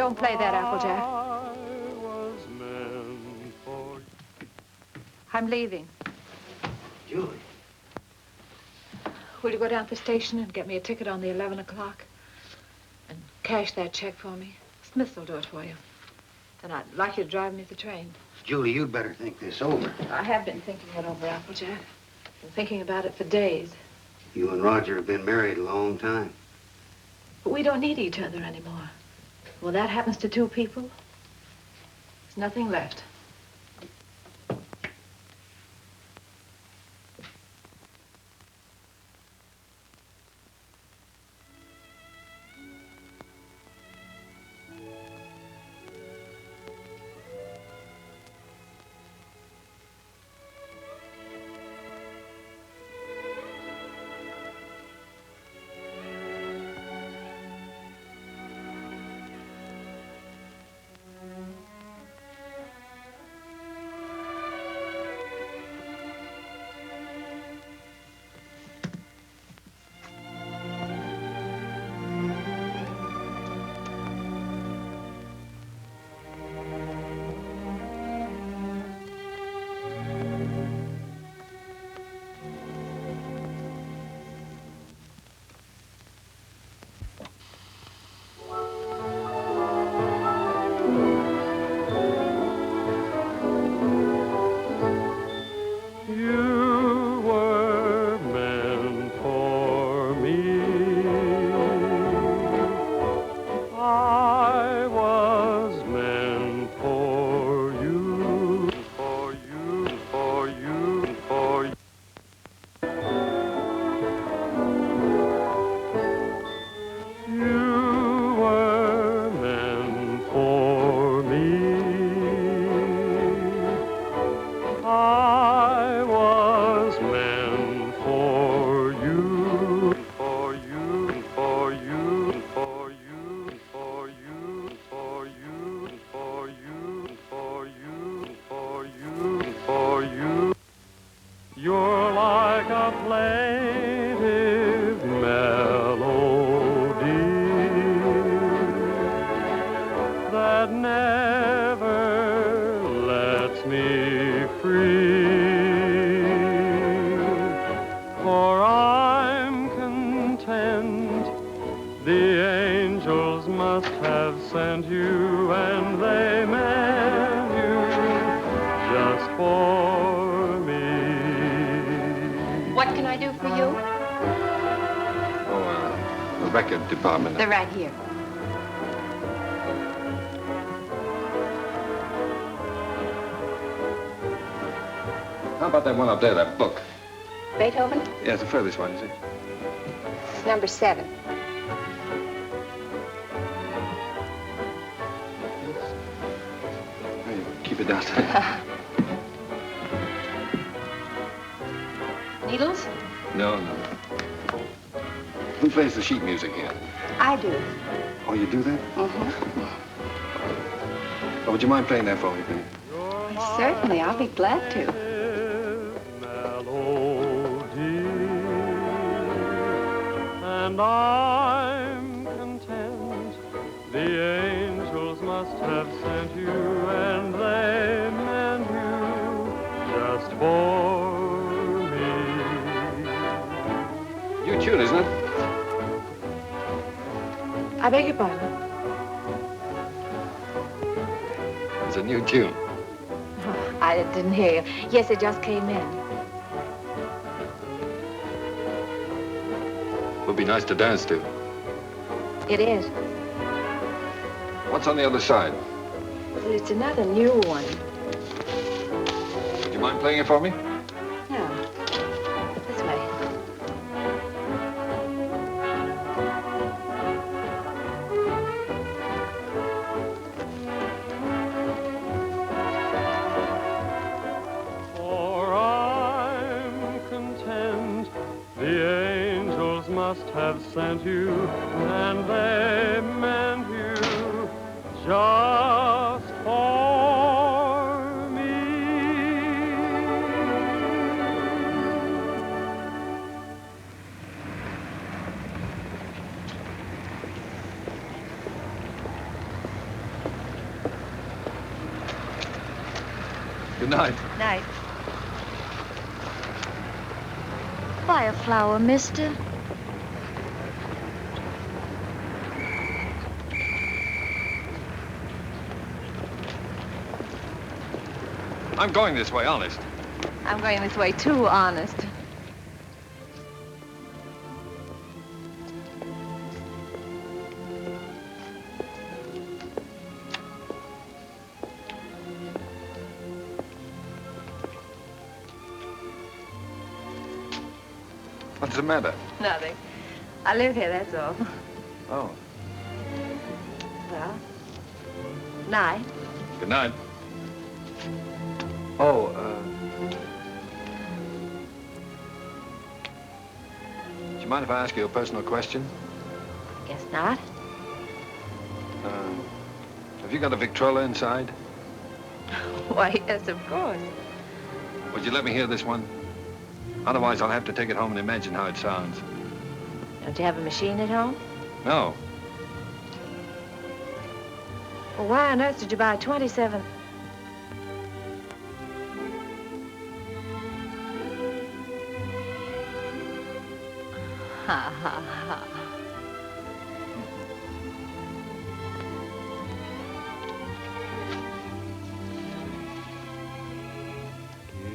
Don't play that, Applejack. I'm leaving. Julie. Will you go down to the station and get me a ticket on the 11 o'clock? And cash that check for me? Smith will do it for you. And I'd like you to drive me to the train. Julie, you'd better think this over. I have been thinking it over, Applejack. Been thinking about it for days. You and Roger have been married a long time. But we don't need each other anymore. When that happens to two people, there's nothing left. Department. They're right here. How about that one up there, that book? Beethoven? Yeah, it's the furthest one, you see. It's number 7. Hey, keep it downstairs. Needles? No. Who plays the sheet music here? I do. Oh, you do that? Mm-hmm. Oh, would you mind playing that for me, please? Certainly, I'll be glad to. And I'm content. The angels must have sent you, and they meant you just for me. New tune, isn't it? I beg your pardon? It's a new tune. Oh, I didn't hear you. Yes, it just came in. Would be nice to dance to. It is. What's on the other side? It's another new one. Would you mind playing it for me? No. This way. Must have sent you, and they meant you just for me. Good night. Night. Buy a flower, mister. I'm going this way, honest. I'm going this way too, honest. What's the matter? Nothing. I live here, that's all. Oh. Well, night. Good night. Oh, do you mind if I ask you a personal question? Guess not. Have you got a Victrola inside? Why, yes, of course. Would you let me hear this one? Otherwise, I'll have to take it home and imagine how it sounds. Don't you have a machine at home? No. Well, why on earth did you buy 27? Ha, ha, ha.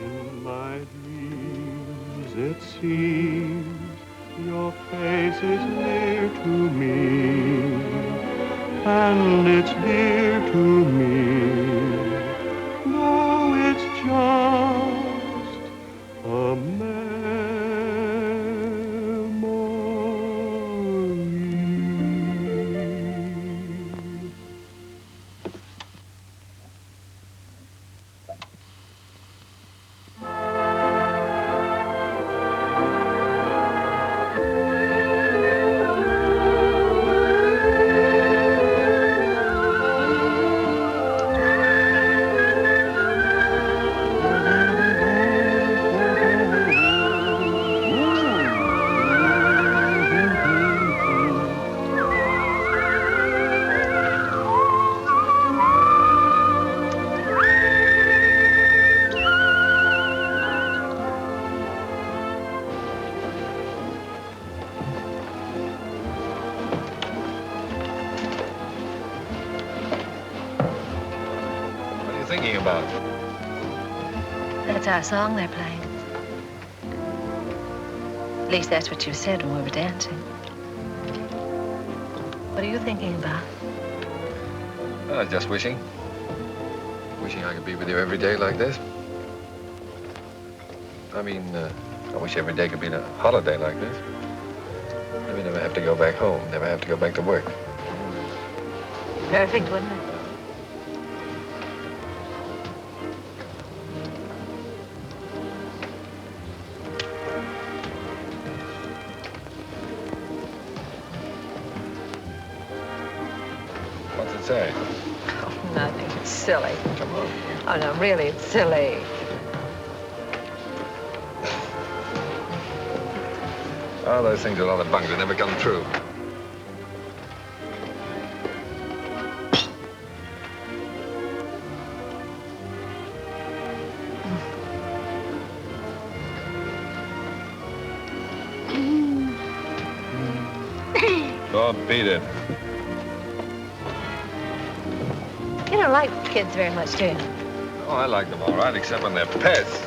In my dreams, it seems your face is near to me, and it's dear to me, though it's just a memory. That's our song they're playing. At least that's what you said when we were dancing. What are you thinking about? Just wishing. Wishing I could be with you every day like this. I mean, I wish every day could be a holiday like this. Then we never have to go back home, never have to go back to work. Perfect, wouldn't it? What's it say? Oh, nothing. It's silly. Come on. Oh, no, really, it's silly. Oh, those things are a lot of bunk. They never come true. Oh, beat it. You don't like kids very much, do you? Oh, I like them all right, except when they're pests.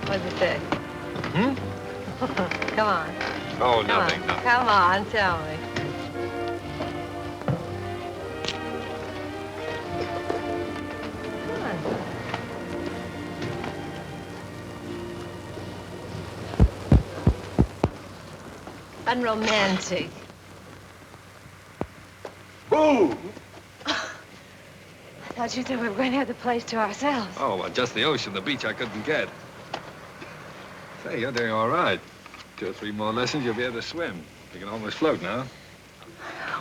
What does it say? Come on. Oh, nothing, nothing. Come on, tell me. Come on. Unromantic. Boo! I thought you said we were going to have the place to ourselves. Oh, well, just the ocean, the beach I couldn't get. Say, you're doing all right. 2 or 3 more lessons, you'll be able to swim. You can almost float now.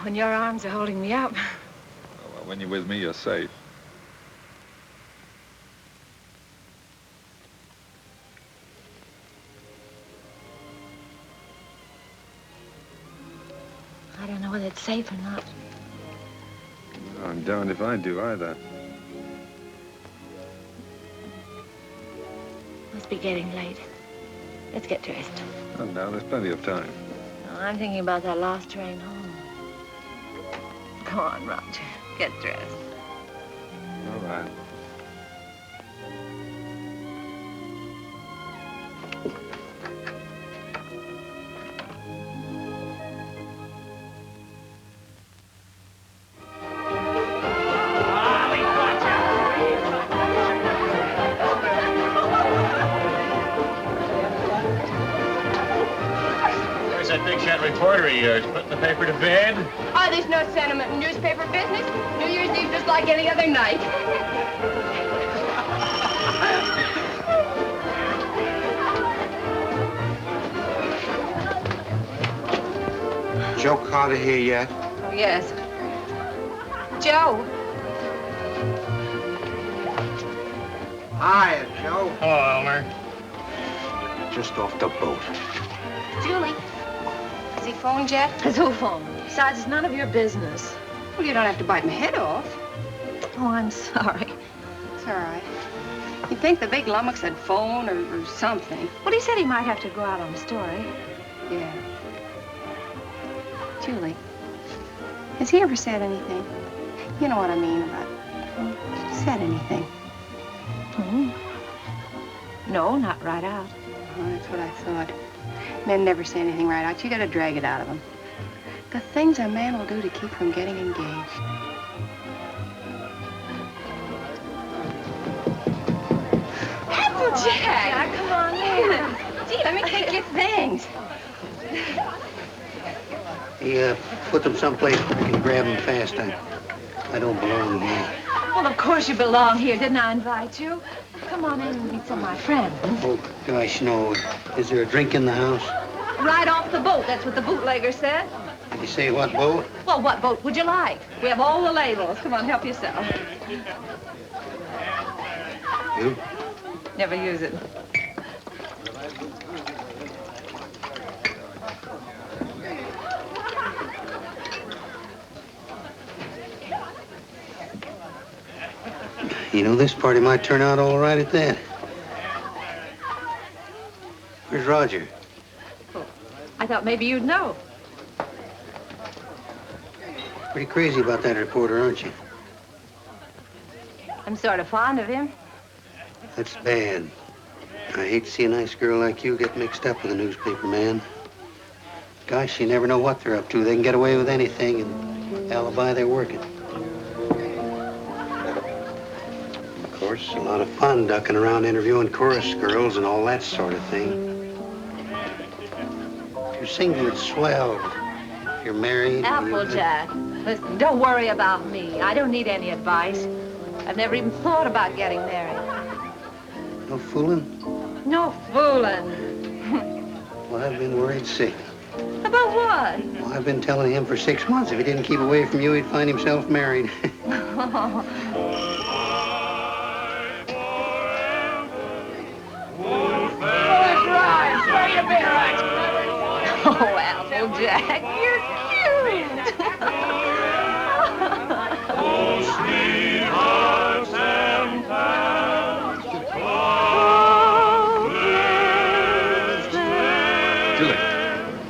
When your arms are holding me up. Oh, well, when you're with me, you're safe. I don't know whether it's safe or not. I'm darned if I do either. Must be getting late. Let's get dressed. Oh, no, there's plenty of time. Oh, I'm thinking about that last train home. Come on, Roger. Get dressed. All right. Reporter of yours, putting the paper to bed? Oh, there's no sentiment in newspaper business. New Year's Eve just like any other night. Joe Carter here yet? Oh, yes. Joe. Hiya, Joe. Hello, Elmer. Just off the boat. Julie. Has he phoned yet? Has who phoned? Besides, it's none of your business. Well, you don't have to bite my head off. Oh, I'm sorry. It's all right. You'd think the big lummox had phoned or something. Well, he said he might have to go out on a story. Yeah. Julie, has he ever said anything? You know what I mean about said anything? Hmm? No, not right out. Oh, that's what I thought. Men never say anything right out. You gotta drag it out of them. The things a man will do to keep from getting engaged. Applejack! Come on in. Gee, let me take your things. He, put them someplace where I can grab them fast. I don't belong here. Well, of course you belong here. Didn't I invite you? Come on in and meet some of my friends. Oh, gosh, no. Is there a drink in the house? Right off the boat. That's what the bootlegger said. Did you say what boat? Well, what boat would you like? We have all the labels. Come on, help yourself. You? Never use it. You know, this party might turn out all right at that. Where's Roger? Oh, I thought maybe you'd know. Pretty crazy about that reporter, aren't you? I'm sort of fond of him. That's bad. I hate to see a nice girl like you get mixed up with a newspaper man. Gosh, you never know what they're up to. They can get away with anything and alibi they're working. Of course, a lot of fun ducking around interviewing chorus girls and all that sort of thing. If you're single, it's swell. If you're married... Applejack, listen, don't worry about me. I don't need any advice. I've never even thought about getting married. No fooling? No fooling. Well, I've been worried sick. About what? Well, I've been telling him for 6 months if he didn't keep away from you, he'd find himself married. Oh, Applejack, you're cute.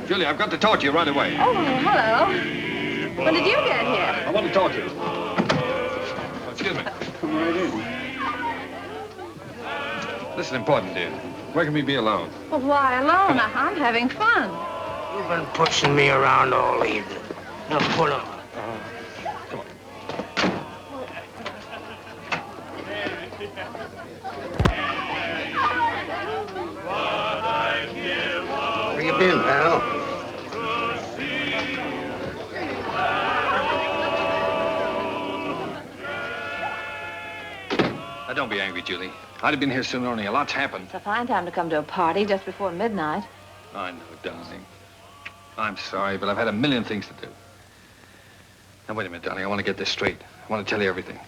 Julie, I've got to talk to you right away. Oh, hello. When did you get here? I want to talk to you. Oh, excuse me. Come right in. This is important, dear. Where can we be alone? Well, why alone? I'm having fun. You've been pushing me around all evening. Now pull up. Come on. Where you been, pal? Now, don't be angry, Julie. I'd have been here sooner, only a lot's happened. It's a fine time to come to a party just before midnight. I know, darling. I'm sorry, but I've had a million things to do. Now, wait a minute, darling. I want to get this straight. I want to tell you everything.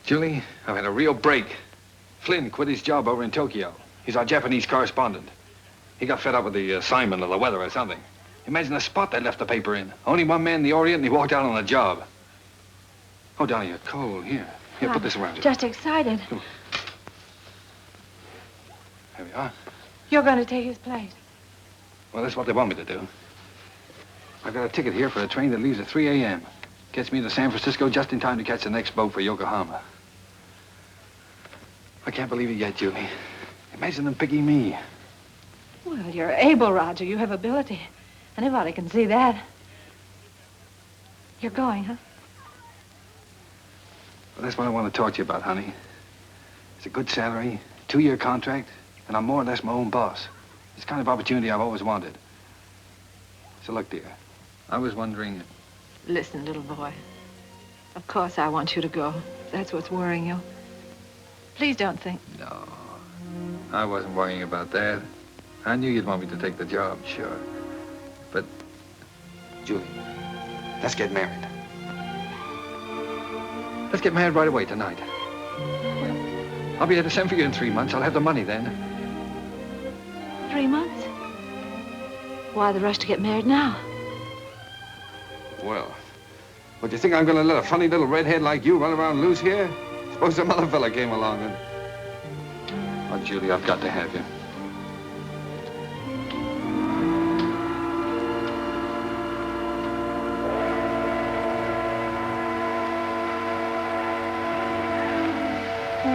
Julie, I've had a real break. Flynn quit his job over in Tokyo. He's our Japanese correspondent. He got fed up with the assignment or the weather or something. Imagine the spot they left the paper in. Only one man in the Orient, and he walked out on the job. Oh, Dolly, you're cold. Here, put this around you. Just excited. Here we are. You're going to take his place. Well, that's what they want me to do. I've got a ticket here for a train that leaves at 3 a.m. Gets me to San Francisco just in time to catch the next boat for Yokohama. I can't believe it yet, Julie. Imagine them picking me. Well, you're able, Roger. You have ability. Anybody can see that. You're going, huh? Well, that's what I want to talk to you about, honey. It's a good salary, 2-year contract, and I'm more or less my own boss. It's the kind of opportunity I've always wanted. So look, dear, I was wondering... Listen, little boy. Of course I want you to go. That's what's worrying you. Please don't think... No, I wasn't worrying about that. I knew you'd want me to take the job, sure. But, Julie, let's get married. Let's get married right away tonight. I'll be able to send for you in 3 months. I'll have the money then. 3 months? Why the rush to get married now? Well, what, do you think I'm going to let a funny little redhead like you run around loose here? Suppose some other fella came along and... Oh, Julie, I've got to have you.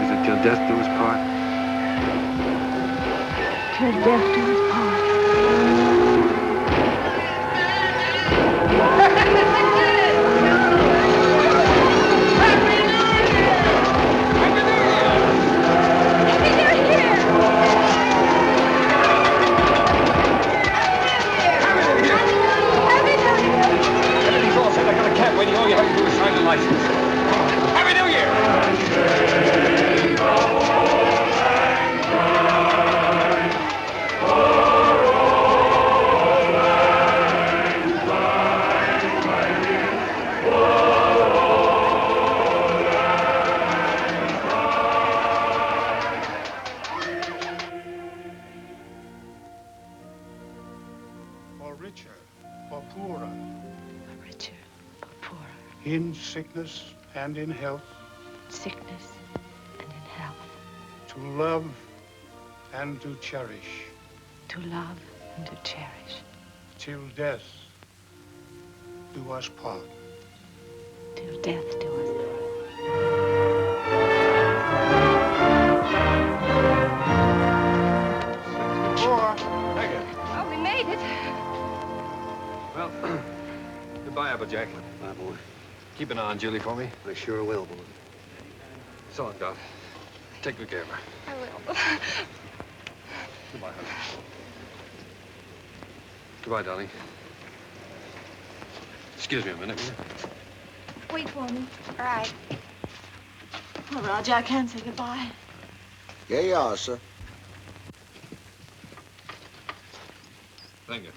Is it till death do us part? Till death do us part. Waiting, all you have to do is sign the license. Happy New Year! For richer, for poorer. Richer, but poorer. In sickness and in health. Sickness and in health. To love and to cherish. To love and to cherish. Till death do us part. Till death do us part. Oh, we made it. Well, goodbye, Applejack. Bye, boy. Keep an eye on Julie for me. I sure will, boy. So long, Doc. Take good care of her. I will. Goodbye, honey. Goodbye, darling. Excuse me a minute, will you? Wait for me. All right. Oh, Roger, I can't say goodbye. Here you are, sir. Thank you.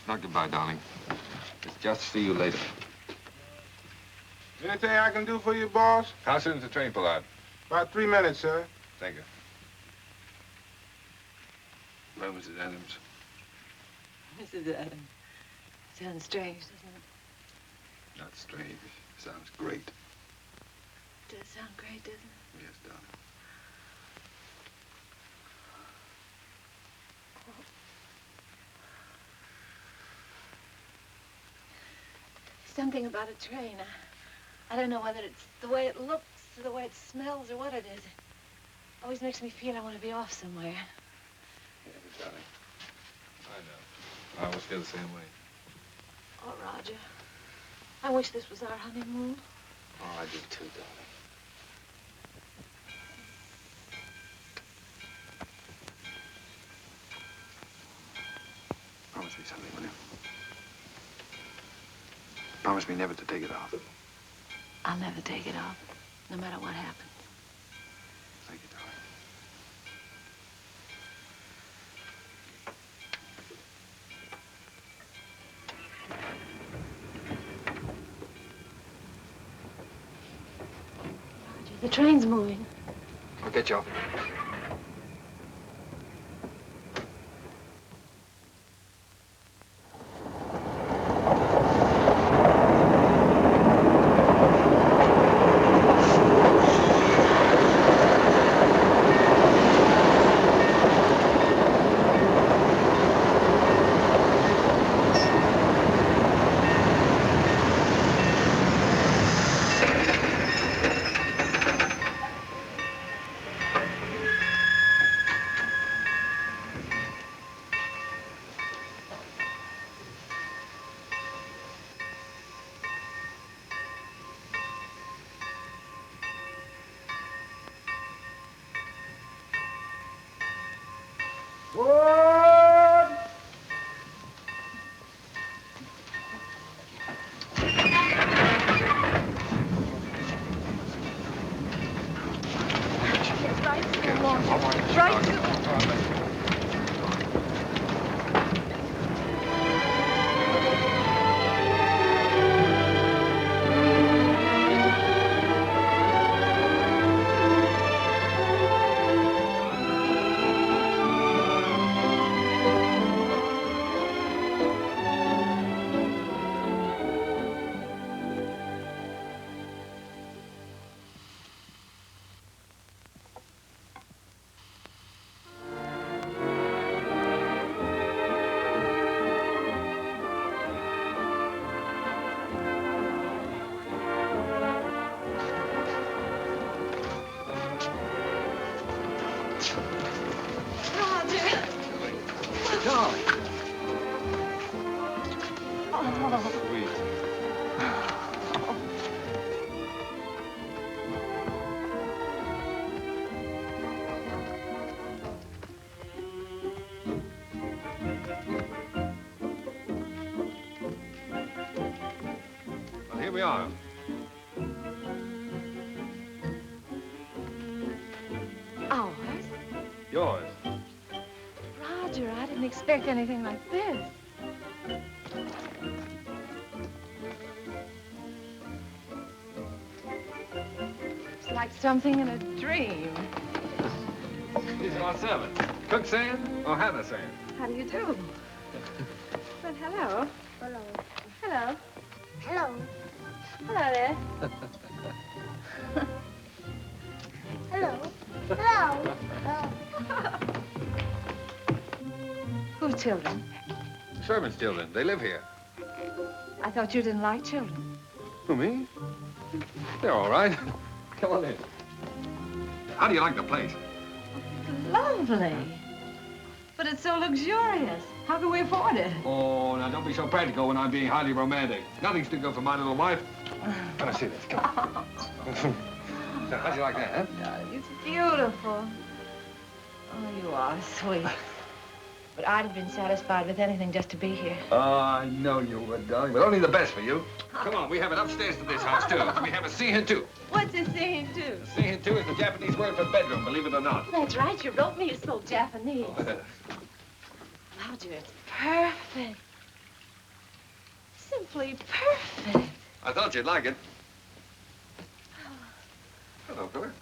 Not goodbye, darling. It's just see you later. Anything I can do for you, boss? How soon does the train pull out? About 3 minutes, sir. Thank you. Well, Mrs. Adams. Mrs. Adams. Sounds strange, doesn't it? Not strange. Sounds great. It does sound great, doesn't it? Yes, darling. Something about a train. I don't know whether it's the way it looks or the way it smells or what it is. It always makes me feel I want to be off somewhere. Yeah, darling. I know. I always feel the same way. Oh, Roger. I wish this was our honeymoon. Oh, I do too, darling. Promise me something, will you? Promise me never to take it off. I'll never take it off, no matter what happens. Thank you, darling. Roger, the train's moving. I'll get you off. we are. Ours? Yours. Roger, I didn't expect anything like this. It's like something in a dream. These are our servants. Cook saying or Hannah saying? How do you do? Well, hello. Hello. Hello. Hello. Hello there. Hello. Hello. Whose children? Servants' children. They live here. I thought you didn't like children. Who, me? They're all right. Come on in. How do you like the place? Lovely. But it's so luxurious. How can we afford it? Oh, now don't be so practical when I'm being highly romantic. Nothing's too good for my little wife. Let me see this. Come on. Now, how'd you like that, huh? Darling, it's beautiful. Oh, you are sweet. But I'd have been satisfied with anything just to be here. Oh, I know you would, darling, but only the best for you. Come on, we have it upstairs to this house, too. We have a see-in-two. What's a scene, too? A see-in-two is the Japanese word for bedroom, believe it or not. That's right. You wrote me. You spoke Japanese. Roger, it's perfect. Simply perfect. I thought you'd like it. Hello, Philip.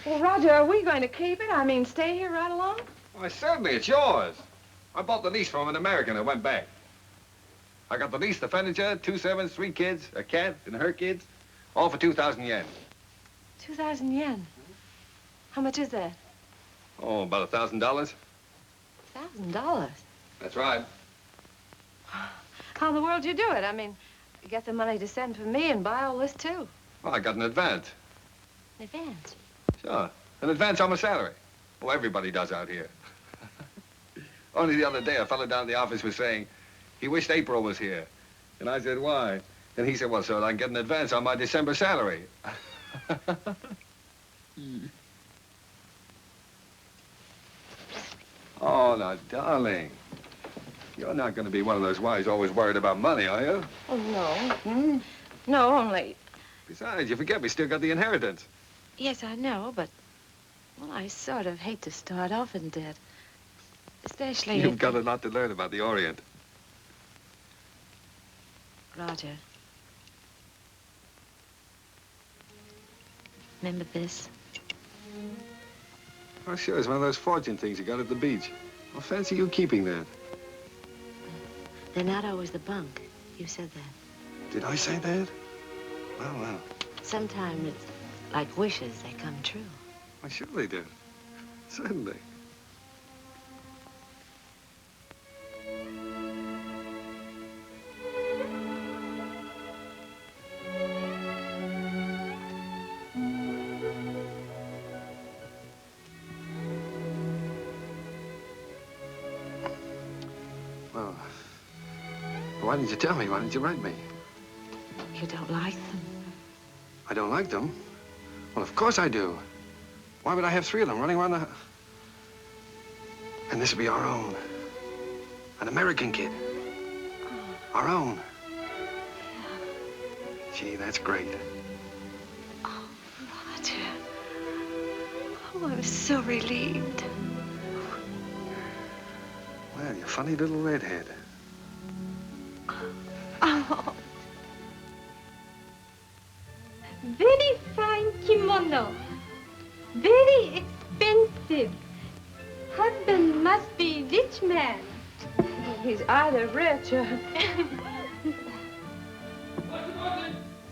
Well, Roger, are we going to keep it? I mean, stay here right along? Why, certainly, it's yours. I bought the lease from an American that went back. I got the lease, the furniture, 2 servants, 3 kids, a cat, and her kids, all for 2,000 yen. 2,000 yen? How much is that? Oh, about $1,000. $1,000? That's right. How in the world do you do it? I mean, you get the money to send for me and buy all this, too. Well, I got an advance. In advance? Sure. An advance on my salary. Oh, everybody does out here. Only the other day, a fellow down at the office was saying he wished April was here. And I said, why? And he said, well, so I can get an advance on my December salary. Oh, now, darling. You're not going to be one of those wives always worried about money, are you? Oh, no. No, only... Besides, you forget we still got the inheritance. Yes, I know, but... Well, I sort of hate to start off in debt. Especially You've if... got a lot to learn about the Orient. Roger. Remember this? Oh, sure, it's one of those fortune things you got at the beach. Well, fancy you keeping that. They're not always the bunk. You said that. Did I say that? Well, well. Sometimes it's like wishes, they come true. Why, sure they do. Certainly. Well, why didn't you tell me? Why didn't you write me? You don't like them? I don't like them? Well, of course I do. Why would I have 3 of them running around the... And this would be our own. An American kid. Our own. Yeah. Gee, that's great. Oh, Roger. Oh, I'm so relieved. Well, you funny little redhead. Oh. Very fine kimono. Very expensive. Husband must be rich man. He's either rich or...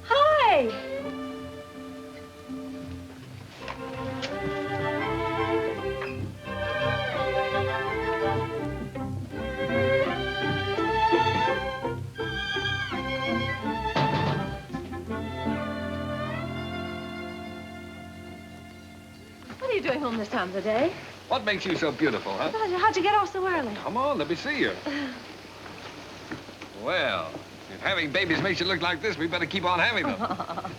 Hi. What are you doing home this time of the day? What makes you so beautiful, huh? Roger, how'd you get off so early? Come on, let me see you. Well, if having babies makes you look like this, we better keep on having them.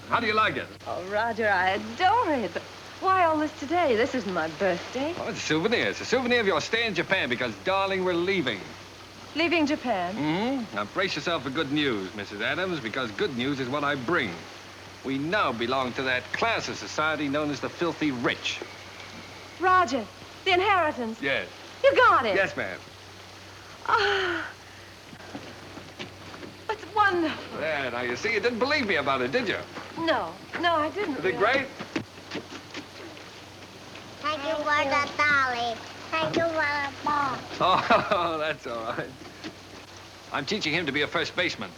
How do you like it? Oh, Roger, I adore it. But why all this today? This isn't my birthday. Oh, it's a souvenir. It's a souvenir of your stay in Japan because, darling, we're leaving. Leaving Japan? Mm-hmm. Now brace yourself for good news, Mrs. Adams, because good news is what I bring. We now belong to that class of society known as the filthy rich. Roger, the inheritance. Yes. You got it. Yes, ma'am. Ah. It's wonderful. There, now you see, you didn't believe me about it, did you? No, I didn't. Is it great? Thank you for the dolly. Thank you for the ball. Oh, that's all right. I'm teaching him to be a first baseman.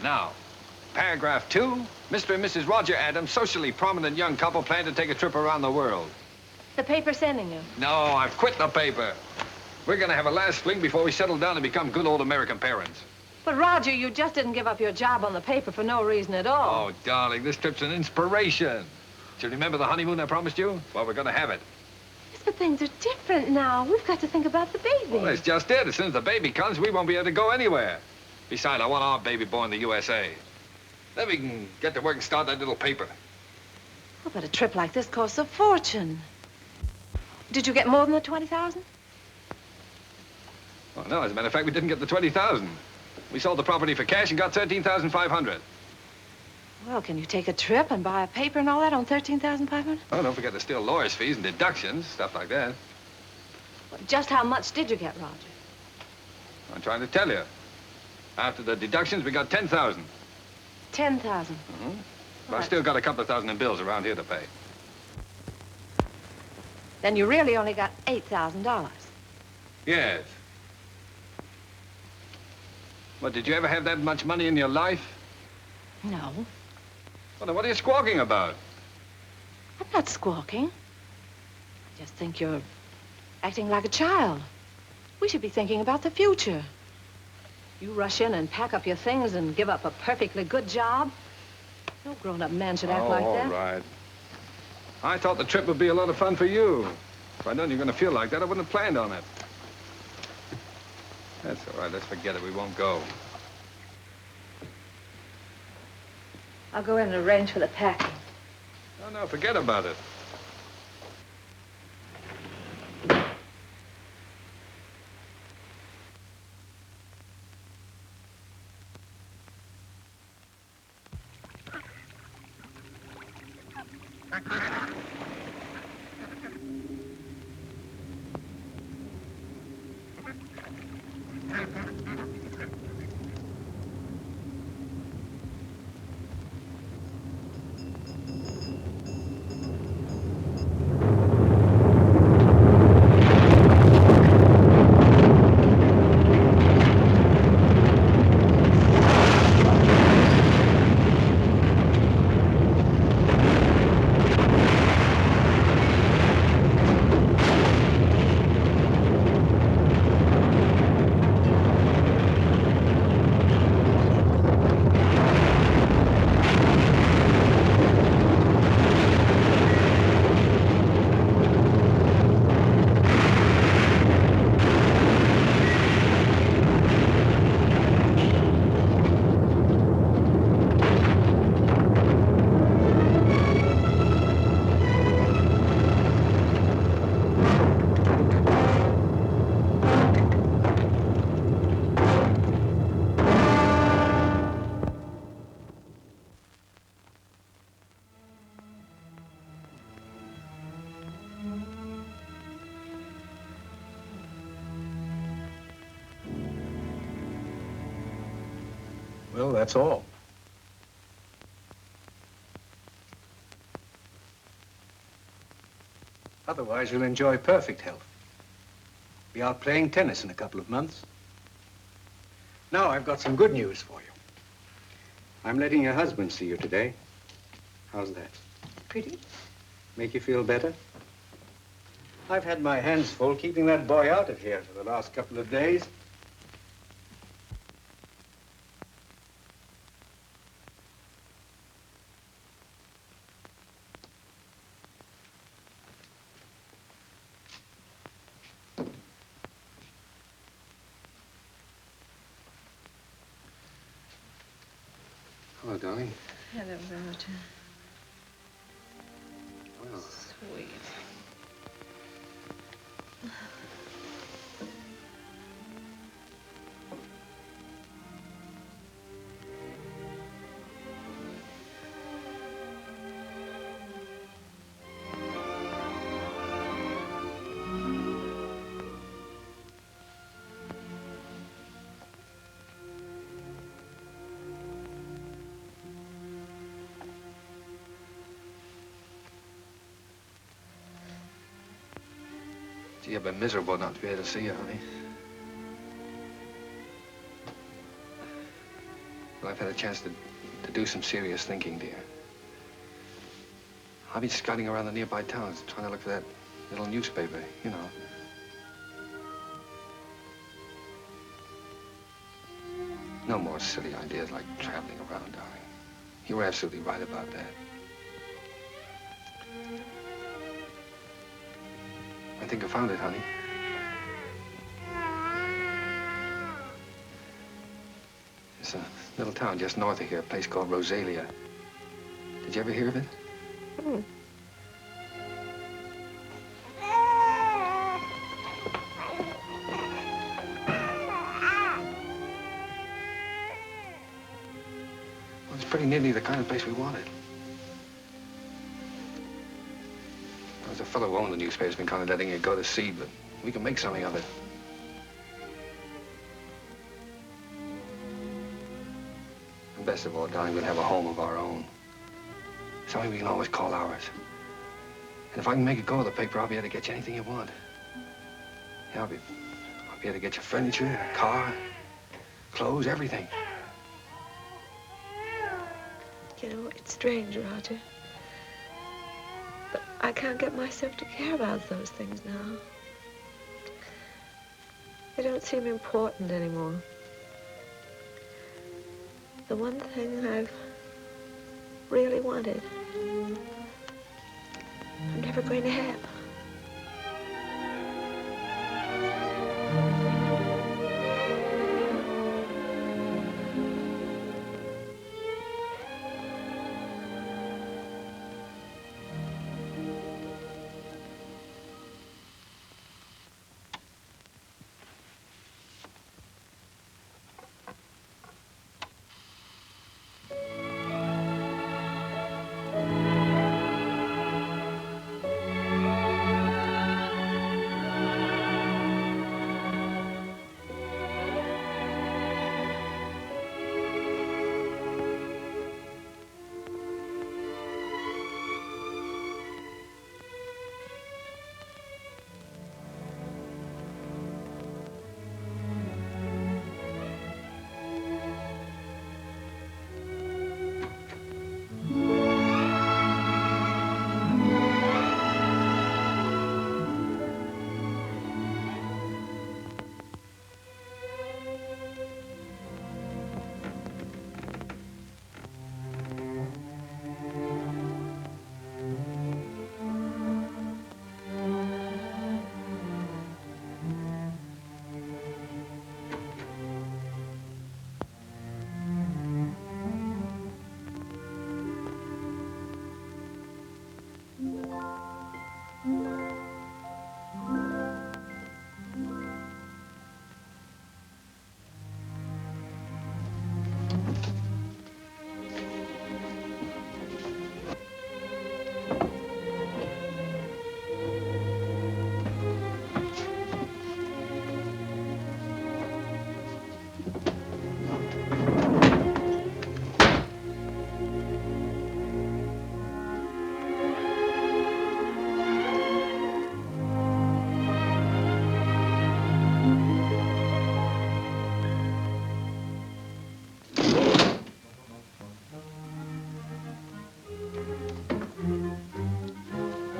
Now, paragraph 2, Mr. and Mrs. Roger Adams, socially prominent young couple, plan to take a trip around the world. The paper's sending you. No, I've quit the paper. We're gonna have a last fling before we settle down and become good old American parents. But, Roger, you just didn't give up your job on the paper for no reason at all. Oh, darling, this trip's an inspiration. Do you remember the honeymoon I promised you? Well, we're gonna have it. Yes, but things are different now. We've got to think about the baby. Well, that's just it. As soon as the baby comes, we won't be able to go anywhere. Besides, I want our baby born in the USA. Then we can get to work and start that little paper. Oh, but a trip like this costs a fortune. Did you get more than the 20,000? Well, no, as a matter of fact, we didn't get the 20,000. We sold the property for cash and got 13,500. Well, can you take a trip and buy a paper and all that on 13,500? Oh, don't forget there's still lawyer's fees and deductions, stuff like that. Well, just how much did you get, Roger? I'm trying to tell you. After the deductions, we got 10,000. 10,000. Mm-hmm. But I've still got a couple of thousand in bills around here to pay. Then you really only got $8,000. Yes. But did you ever have that much money in your life? No. Well, then what are you squawking about? I'm not squawking. I just think you're acting like a child. We should be thinking about the future. You rush in and pack up your things and give up a perfectly good job. No grown-up man should act like that. All right. I thought the trip would be a lot of fun for you. If I'd known you were going to feel like that, I wouldn't have planned on it. That's all right. Let's forget it. We won't go. I'll go in and arrange for the packing. No, forget about it. Well, that's all. Otherwise, you'll enjoy perfect health. Be out playing tennis in a couple of months. Now, I've got some good news for you. I'm letting your husband see you today. How's that? Pretty? Make you feel better? I've had my hands full keeping that boy out of here for the last couple of days. Hello, darling. Hello, Roger. Well, Sweet. Gee, I've been miserable not to be able to see you, honey. Well, I've had a chance to do some serious thinking, dear. I've been scouting around the nearby towns, trying to look for that little newspaper, you know. No more silly ideas like traveling around, darling. You were absolutely right about that. I think I found it, honey. It's a little town just north of here, a place called Rosalia. Did you ever hear of it? Hmm. Well, it's pretty nearly the kind of place we wanted. There's a fellow who owned the newspaper's been kind of letting it go to seed, but we can make something of it. And best of all, darling, we'll have a home of our own. Something we can always call ours. And if I can make it go with the paper, I'll be able to get you anything you want. Yeah, I'll be able to get you furniture, a car, clothes, everything. You know, it's strange, Roger. But I can't get myself to care about those things now. They don't seem important anymore. The one thing I've really wanted, I'm never going to have.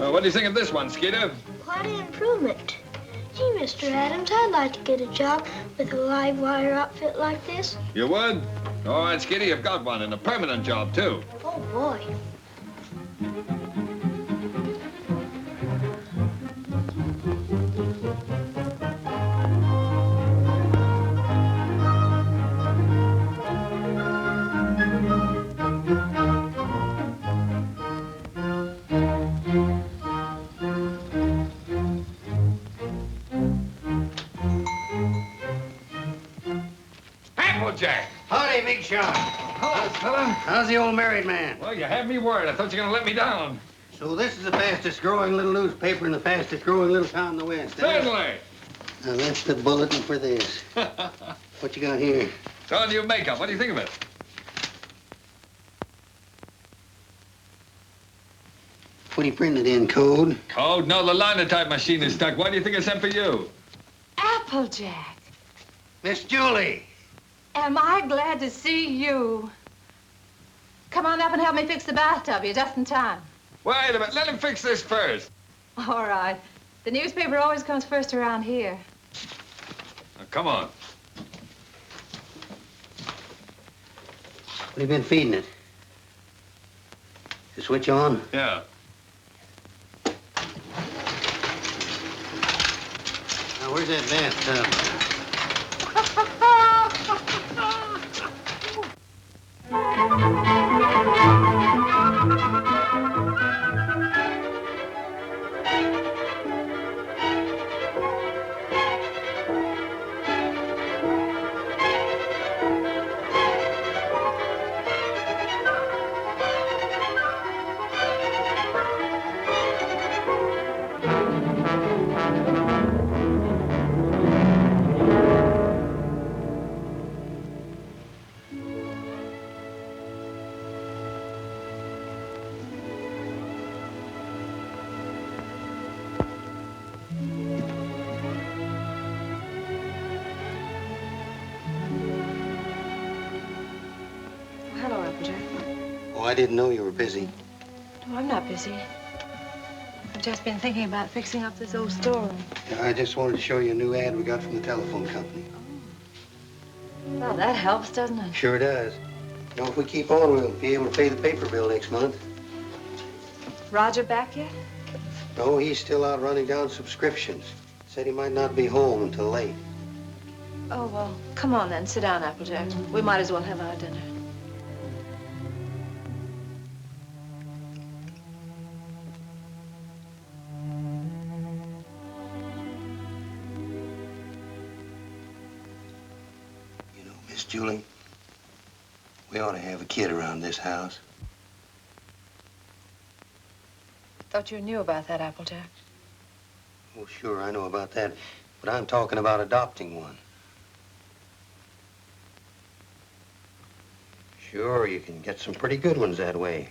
What do you think of this one, Skeeter? Quite an improvement. Gee, Mr. Adams, I'd like to get a job with a live wire outfit like this. You would? All right, Skeeter, you've got one, and a permanent job, too. Oh, boy. Applejack! Howdy, Big Shot. Hello, fella. How's the old married man? Well, you had me worried. I thought you were going to let me down. So this is the fastest growing little newspaper in the fastest growing little town in the West. Certainly. Now, that's the bulletin for this. What you got here? It's all new makeup. What do you think of it? What are you printing it in, code? Code? No, the linotype machine is stuck. Why do you think I sent for you? Applejack, Miss Julie! am I glad to see you. Come on up and help me fix the bathtub. You're just in time. Wait a minute. Let him fix this first. All right. The newspaper always comes first around here. Now, come on. What have you been feeding it? The switch on? Yeah. Now, where's that bathtub? Hello, Applejack. Oh, I didn't know you were busy. No, I'm not busy. I've just been thinking about fixing up this old storeroom. I just wanted to show you a new ad we got from the telephone company. Well, that helps, doesn't it? Sure does. You know, if we keep on, we'll be able to pay the paper bill next month. Roger back yet? No, he's still out running down subscriptions. Said he might not be home until late. Oh, well, come on then. Sit down, Applejack. We might as well have our dinner. Miss Julie, we ought to have a kid around this house. Thought you knew about that, Applejack. Oh, sure, I know about that. But I'm talking about adopting one. Sure, you can get some pretty good ones that way.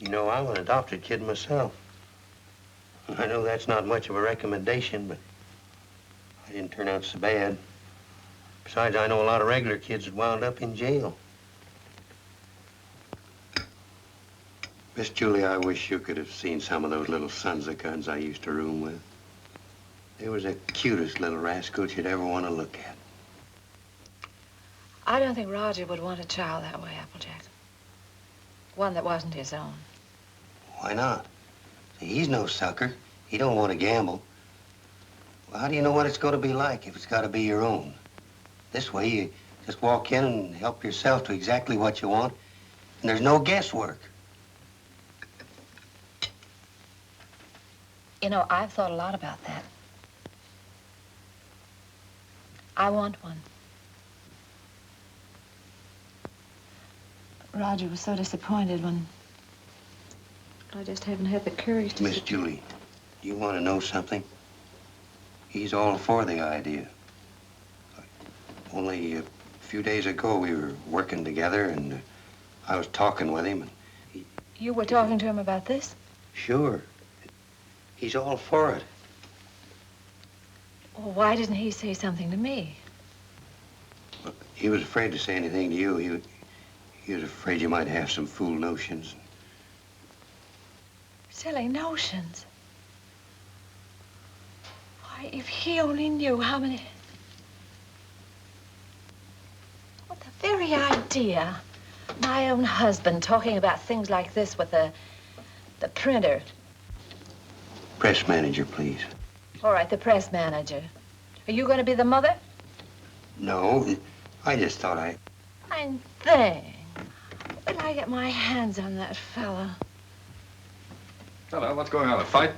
You know, I'm an adopted kid myself. I know that's not much of a recommendation, but I didn't turn out so bad. Besides, I know a lot of regular kids that wound up in jail. Miss Julie, I wish you could have seen some of those little sons of guns I used to room with. They was the cutest little rascals you'd ever want to look at. I don't think Roger would want a child that way, Applejack. One that wasn't his own. Why not? See, he's no sucker. He don't want to gamble. Well, how do you know what it's going to be like if it's got to be your own? This way, you just walk in and help yourself to exactly what you want, and there's no guesswork. You know, I've thought a lot about that. I want one. Roger was so disappointed when I just haven't had the courage to... Miss Julie, you want to know something? He's all for the idea. Only a few days ago, we were working together, and I was talking with him, and he... You were talking to him about this? Sure. He's all for it. Well, why didn't he say something to me? Well, he was afraid to say anything to you. He was afraid you might have some fool notions. Silly notions. Why, if he only knew how many... What, the very idea. My own husband talking about things like this with the printer. Press manager, please. All right, the press manager. Are you going to be the mother? No, I just thought Fine thing. When I get my hands on that fella. Hello, what's going on, a fight?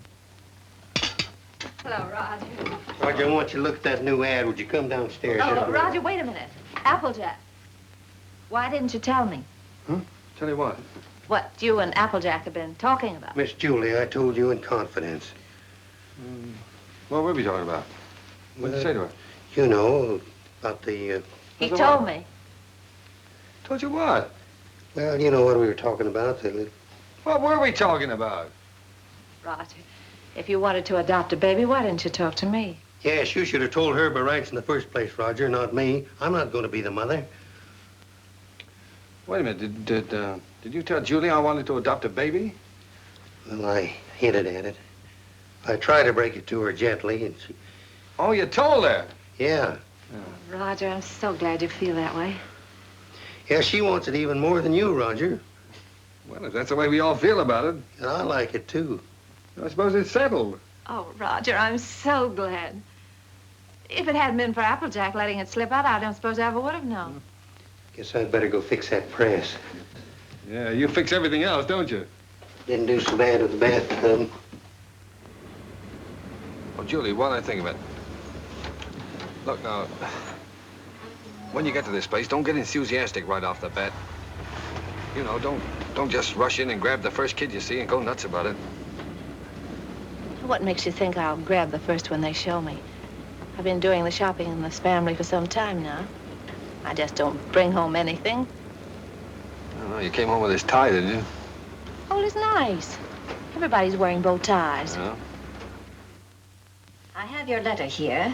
Hello, Roger. Roger, I want you to look at that new ad. Would you come downstairs? Oh, Roger, wait a minute. Applejack. Why didn't you tell me? Huh? Tell you what? What you and Applejack have been talking about. Miss Julie, I told you in confidence. What were we talking about? What did you say to her? You know, about the... He told me. Told you what? Well, you know what we were talking about, the What were we talking about? Roger, if you wanted to adopt a baby, why didn't you talk to me? Yes, you should have told her by rights in the first place, Roger, not me. I'm not going to be the mother. Wait a minute. Did you tell Julie I wanted to adopt a baby? Well, I hinted at it. I tried to break it to her gently, and she... Oh, you told her? Yeah. Oh, Roger, I'm so glad you feel that way. Yeah, she wants it even more than you, Roger. Well, if that's the way we all feel about it. And I like it, too. I suppose it's settled. Oh, Roger, I'm so glad. If it hadn't been for Applejack letting it slip out, I don't suppose I ever would have known. Guess I'd better go fix that press. Yeah, you fix everything else, don't you? Didn't do so bad with the bathtub. Well, Julie, what I think of it. Look, now, when you get to this place, don't get enthusiastic right off the bat. You know, don't just rush in and grab the first kid you see and go nuts about it. What makes you think I'll grab the first one they show me? I've been doing the shopping in this family for some time now. I just don't bring home anything. I don't know, you came home with this tie, didn't you? Oh, it's nice. Everybody's wearing bow ties. Yeah. I have your letter here.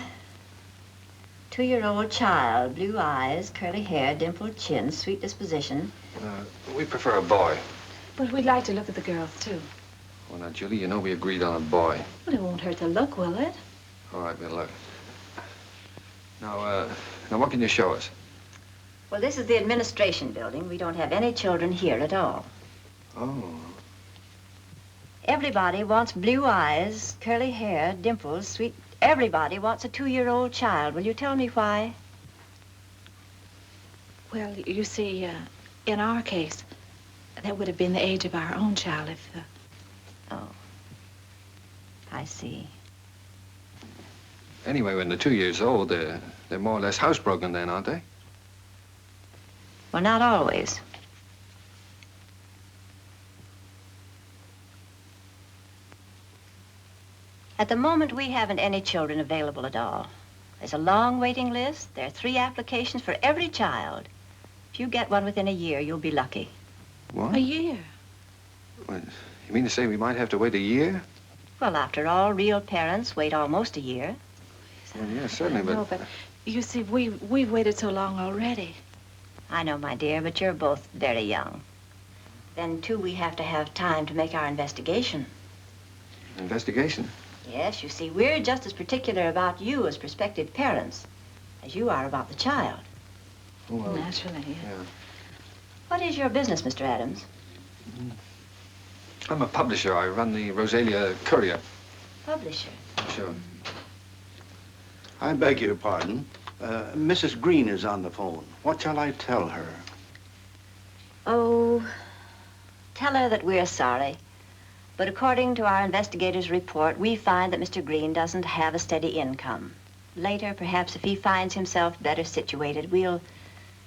2-year-old child, blue eyes, curly hair, dimpled chin, sweet disposition. We prefer a boy. But we'd like to look at the girls, too. Well, now, Julie, you know we agreed on a boy. Well, it won't hurt to look, will it? All right, we'll look. Now, what can you show us? Well, this is the administration building. We don't have any children here at all. Oh. Everybody wants blue eyes, curly hair, dimples, sweet... Everybody wants a 2-year-old child. Will you tell me why? Well, you see, in our case, that would have been the age of our own child if... Oh. I see. Anyway, when they're 2 years old, they're more or less housebroken then, aren't they? Well, not always. At the moment, we haven't any children available at all. There's a long waiting list. There are 3 applications for every child. If you get one within a year, you'll be lucky. What? A year? What, you mean to say we might have to wait a year? Well, after all, real parents wait almost a year. Well, yeah, certainly, but... No, but you see, we've waited so long already. I know, my dear, but you're both very young. Then, too, we have to have time to make our investigation. Investigation? Yes, you see, we're just as particular about you as prospective parents as you are about the child. Well, naturally, yeah. What is your business, Mr. Adams? I'm a publisher. I run the Rosalia Courier. Publisher? Sure. I beg your pardon. Mrs. Green is on the phone. What shall I tell her? Oh, tell her that we're sorry. But according to our investigator's report, we find that Mr. Green doesn't have a steady income. Later, perhaps if he finds himself better situated, we'll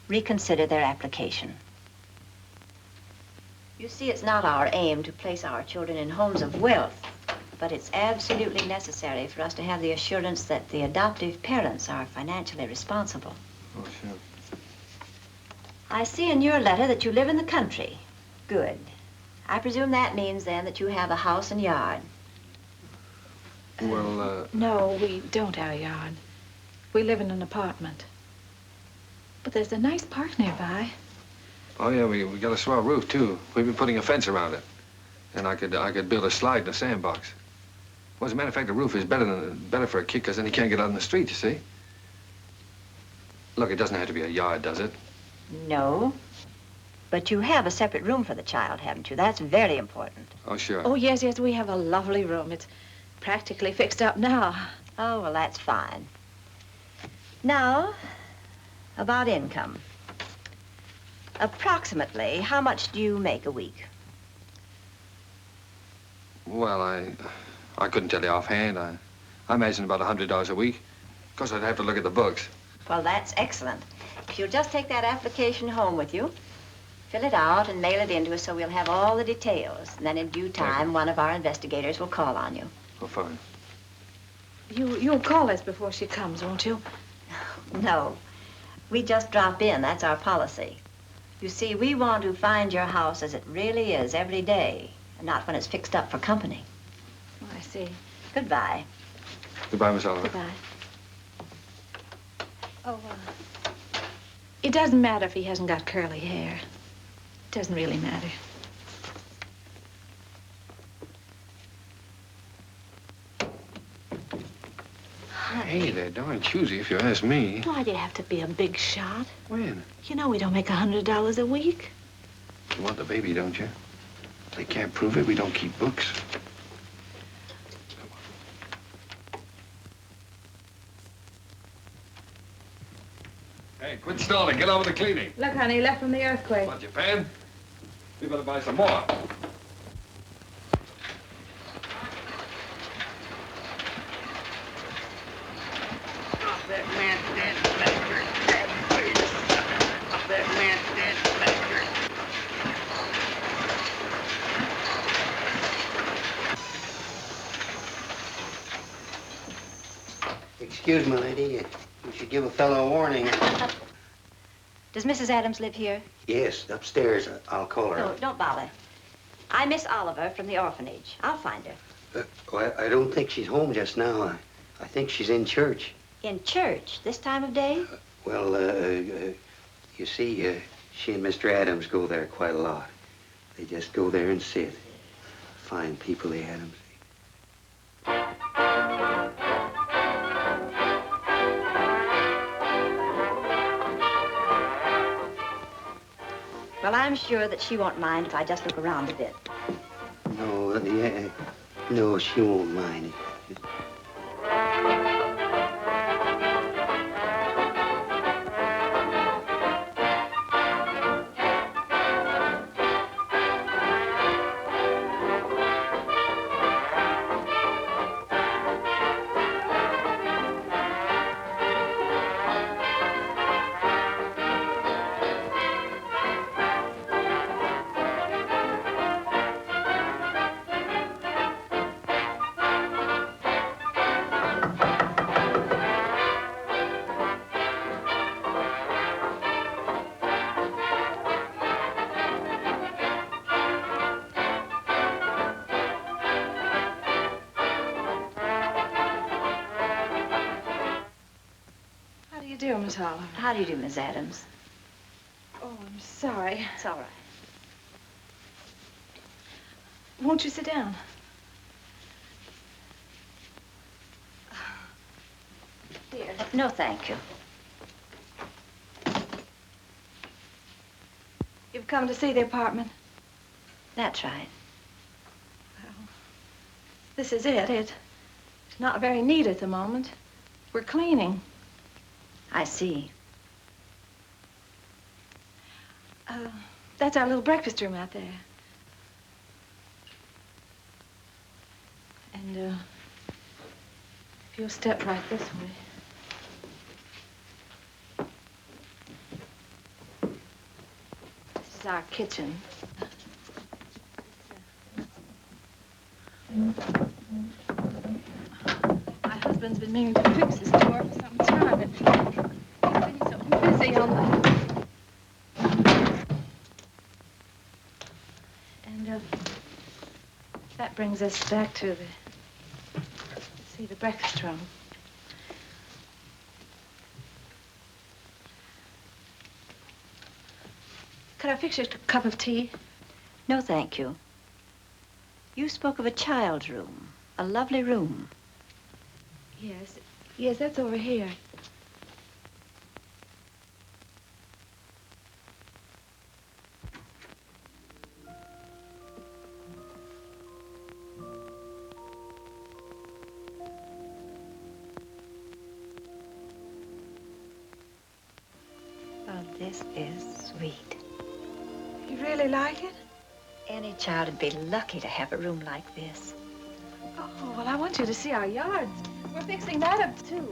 reconsider their application. You see, it's not our aim to place our children in homes of wealth, but it's absolutely necessary for us to have the assurance that the adoptive parents are financially responsible. Oh, sure. I see in your letter that you live in the country. Good. I presume that means, then, that you have a house and yard. Well, No, we don't have a yard. We live in an apartment. But there's a nice park nearby. Oh, yeah, we got a swell roof, too. We've been putting a fence around it. And I could build a slide in a sandbox. Well, as a matter of fact, the roof is better for a kid, because then he can't get out in the street, you see. Look, it doesn't have to be a yard, does it? No. But you have a separate room for the child, haven't you? That's very important. Oh, sure. Oh, yes, we have a lovely room. It's practically fixed up now. Oh, well, that's fine. Now, about income. Approximately, how much do you make a week? Well, I couldn't tell you offhand. I imagine about $100 a week. Of course, I'd have to look at the books. Well, that's excellent. If you'll just take that application home with you, fill it out and mail it in to us so we'll have all the details. And then in due time, one of our investigators will call on you. Oh, fine. You'll call us before she comes, won't you? No. We just drop in. That's our policy. You see, we want to find your house as it really is every day, and not when it's fixed up for company. Oh, I see. Goodbye. Goodbye, Miss Oliver. Goodbye. Oh, it doesn't matter if he hasn't got curly hair. It doesn't really matter. Hey, they're darn choosy if you ask me. Why do you have to be a big shot? When? You know we don't make $100 a week. You want the baby, don't you? They can't prove it. We don't keep books. Hey, quit stalling. Get on with the cleaning. Look, honey, left from the earthquake. What, Japan? We better buy some more. Excuse me, lady. You should give a fellow a warning. Does Mrs. Adams live here? Yes, upstairs. I'll call her. No, don't bother. I'm Miss Oliver from the orphanage. I'll find her. Well, I don't think she's home just now. I think she's in church. In church, this time of day? You see, she and Mr. Adams go there quite a lot. They just go there and sit. Fine people, the Adams. Well, I'm sure that she won't mind if I just look around a bit. No, she won't mind. Miss Oliver. How do you do, Miss Adams? Oh, I'm sorry. It's all right. Won't you sit down? Dear. No, thank you. You've come to see the apartment? That's right. Well, this is it. It's not very neat at the moment. We're cleaning. I see. That's our little breakfast room out there. And, if you'll step right this way. This is our kitchen. My husband's been meaning to fix this door for some time. He's been so busy on the... And, that brings us back to the breakfast room. Could I fix you a cup of tea? No, thank you. You spoke of a child's room, a lovely room. Yes, that's over here. Oh, this is sweet. You really like it? Any child would be lucky to have a room like this. Oh, well, I want you to see our yard. We're fixing that up, too.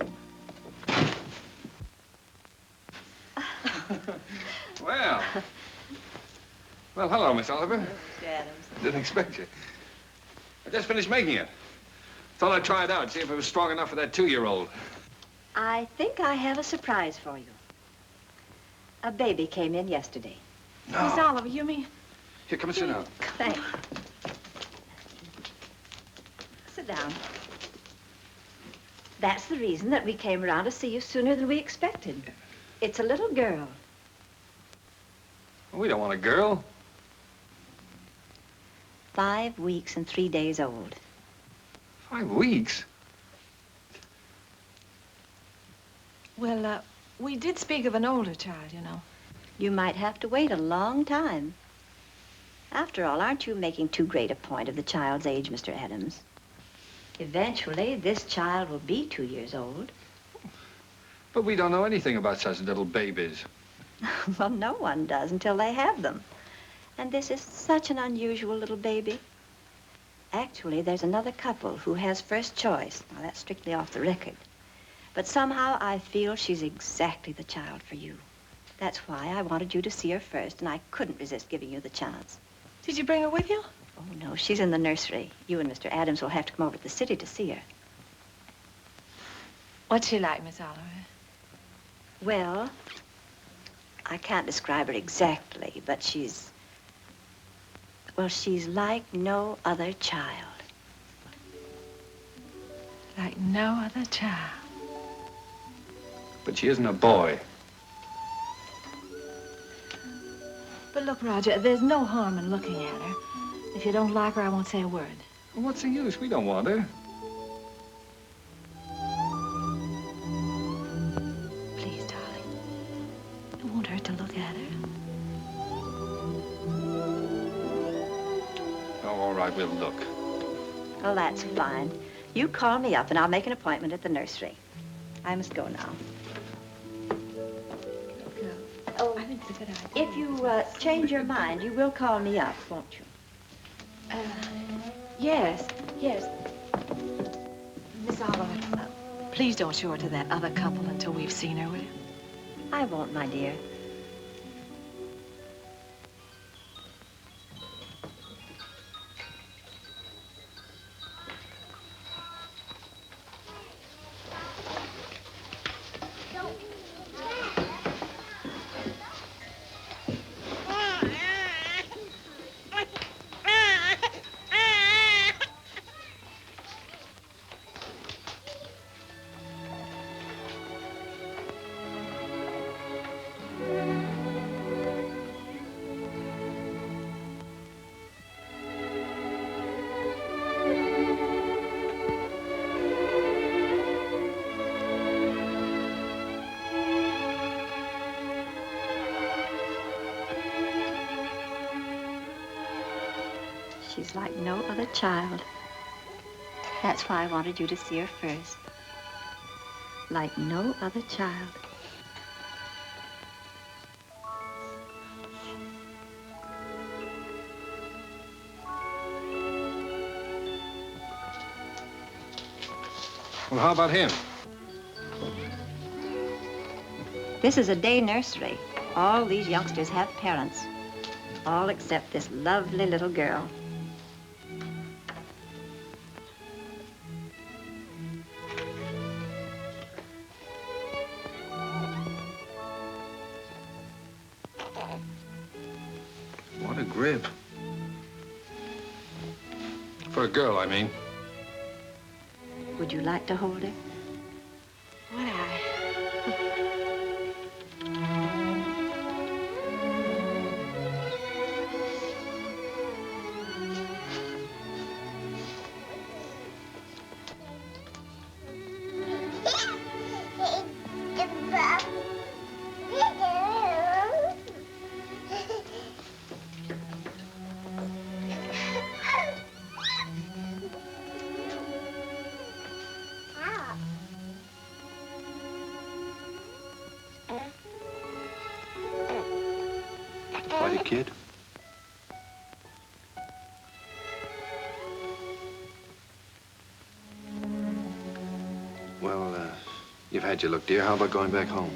Well, hello, Miss Oliver. Mr. Adams. Didn't expect you. I just finished making it. Thought I'd try it out, see if it was strong enough for that 2-year-old. I think I have a surprise for you. A baby came in yesterday. No. Miss Oliver, you mean? Here, come and sit down. Thanks. Sit down. That's the reason that we came around to see you sooner than we expected. It's a little girl. We don't want a girl. 5 weeks and 3 days old. 5 weeks? Well, we did speak of an older child, you know. You might have to wait a long time. After all, aren't you making too great a point of the child's age, Mr. Adams? Eventually, this child will be 2 years old. But we don't know anything about such little babies. Well, no one does until they have them. And this is such an unusual little baby. Actually, there's another couple who has first choice. Now, that's strictly off the record. But somehow I feel she's exactly the child for you. That's why I wanted you to see her first, and I couldn't resist giving you the chance. Did you bring her with you? Oh, no, she's in the nursery. You and Mr. Adams will have to come over to the city to see her. What's she like, Miss Oliver? Well, I can't describe her exactly, but she's... well, she's like no other child. Like no other child. But she isn't a boy. But look, Roger, there's no harm in looking at her. If you don't like her, I won't say a word. Well, what's the use? We don't want her. Please, darling. It won't hurt to look at her. Oh, all right, we'll look. Oh, that's fine. You call me up, and I'll make an appointment at the nursery. I must go now. Oh, I think it's a good idea. If you change your mind, you will call me up, won't you? Yes. Miss Oliver, please don't show her to that other couple until we've seen her, will you? I won't, my dear. She's like no other child. That's why I wanted you to see her first. Like no other child. Well, how about him? This is a day nursery. All these youngsters have parents. All except this lovely little girl. What a grip. For a girl, I mean. Would you like to hold her? Would I? Buddy, kid? Well, you've had your look, dear. How about going back home?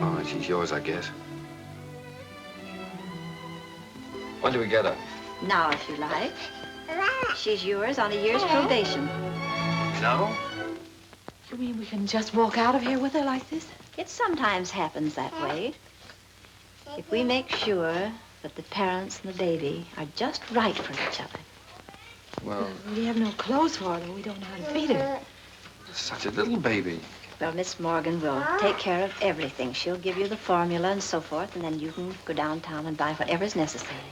Oh, she's yours, I guess. When do we get her? Now, if you like. She's yours on a year's probation. No? You mean we can just walk out of here with her like this? It sometimes happens that way. If we make sure that the parents and the baby are just right for each other. Well, We have no clothes for her, and we don't know how to feed her. such a little baby. Well, Miss Morgan will take care of everything. She'll give you the formula and so forth, and then you can go downtown and buy whatever's necessary.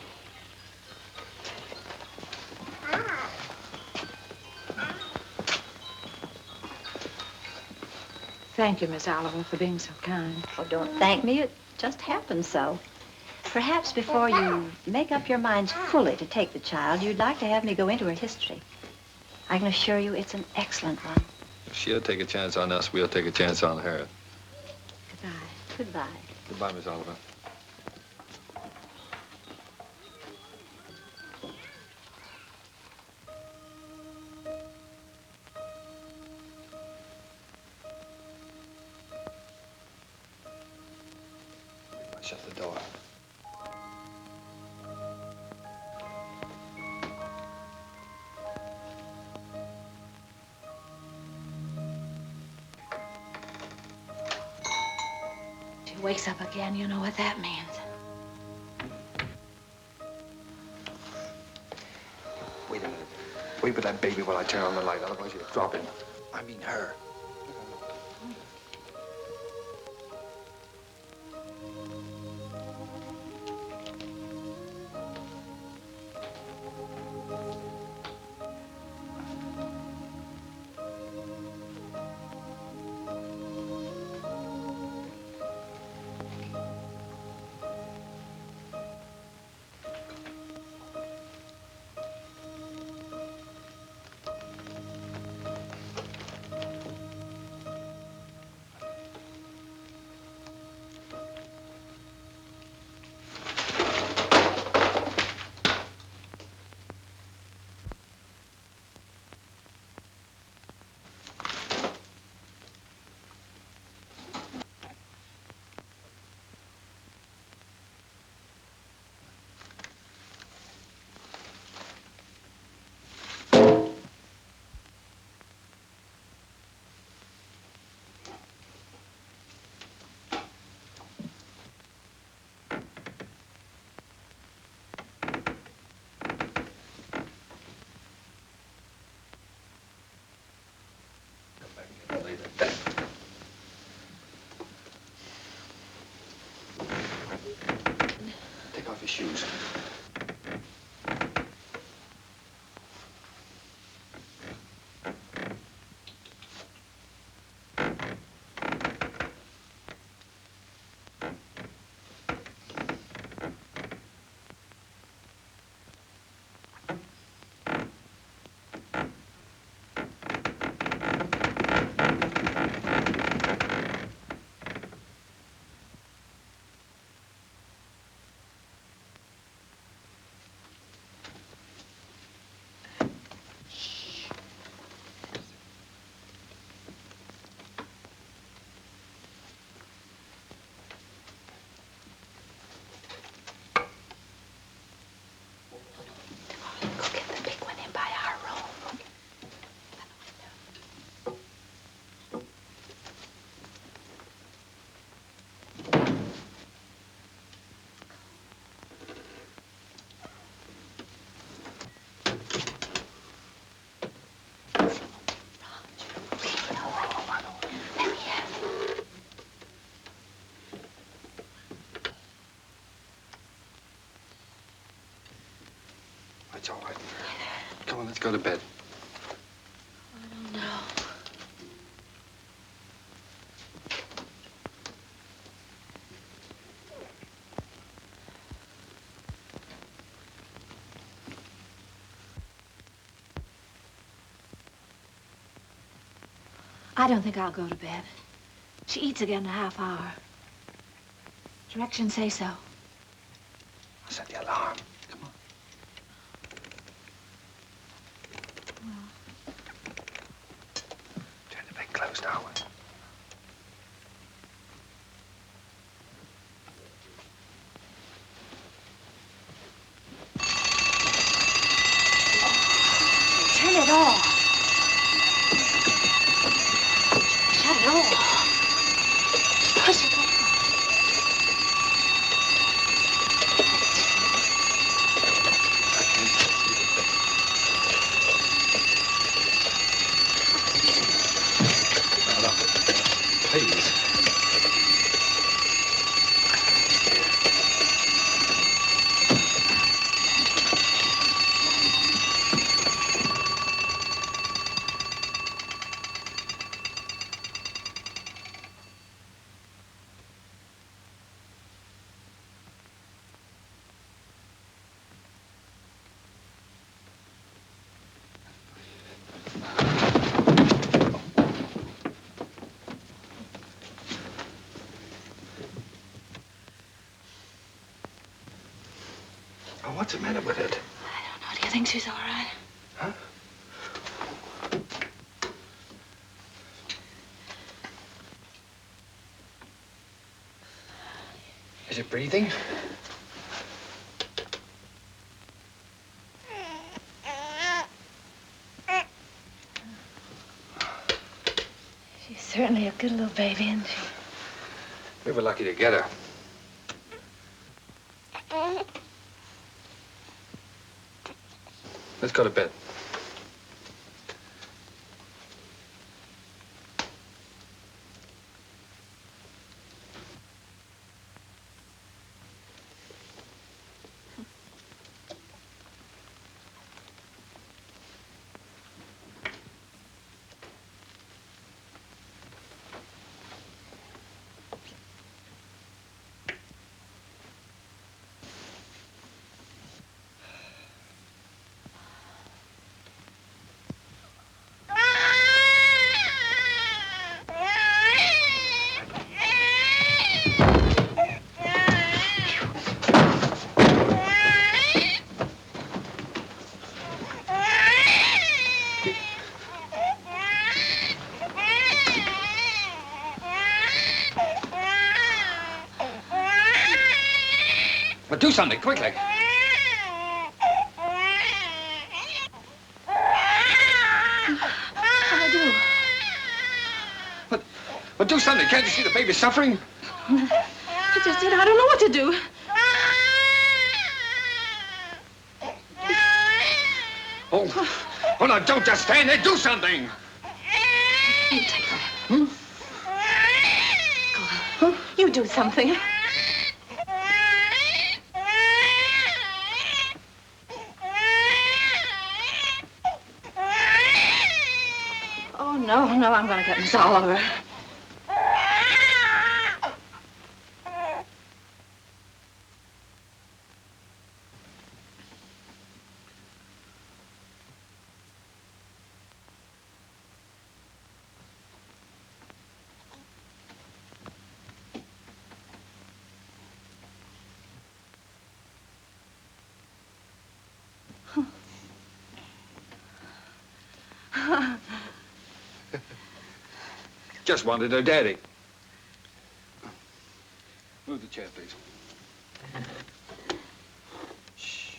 Thank you, Miss Oliver, for being so kind. Oh, don't thank me. It just happened so. Perhaps before you make up your minds fully to take the child, you'd like to have me go into her history. I can assure you it's an excellent one. If she'll take a chance on us, we'll take a chance on her. Goodbye. Goodbye. Goodbye, Miss Oliver. Shut the door. She wakes up again, you know what that means. Wait a minute. Wait with that baby while I turn on the light, otherwise you'll drop him. I mean her. Take off your shoes. It's all right. Come on, let's go to bed. I don't know. I don't think I'll go to bed. She eats again in a half hour. Directions say so. I'll set the alarm. Come on. Turn the bed closed now. Turn it off. think she's all right. Huh? Is it breathing? She's certainly a good little baby, isn't she? We were lucky to get her. Let's go to bed. But do something, quickly. What'll I do? But do something. Can't you see the baby's suffering? I just did. I don't know what to do. Oh, no, don't just stand there. Do something. You take her. Go on. You do something. Oh, no, I'm gonna get Miss Oliver. Just wanted her daddy. Move the chair, please. Shh.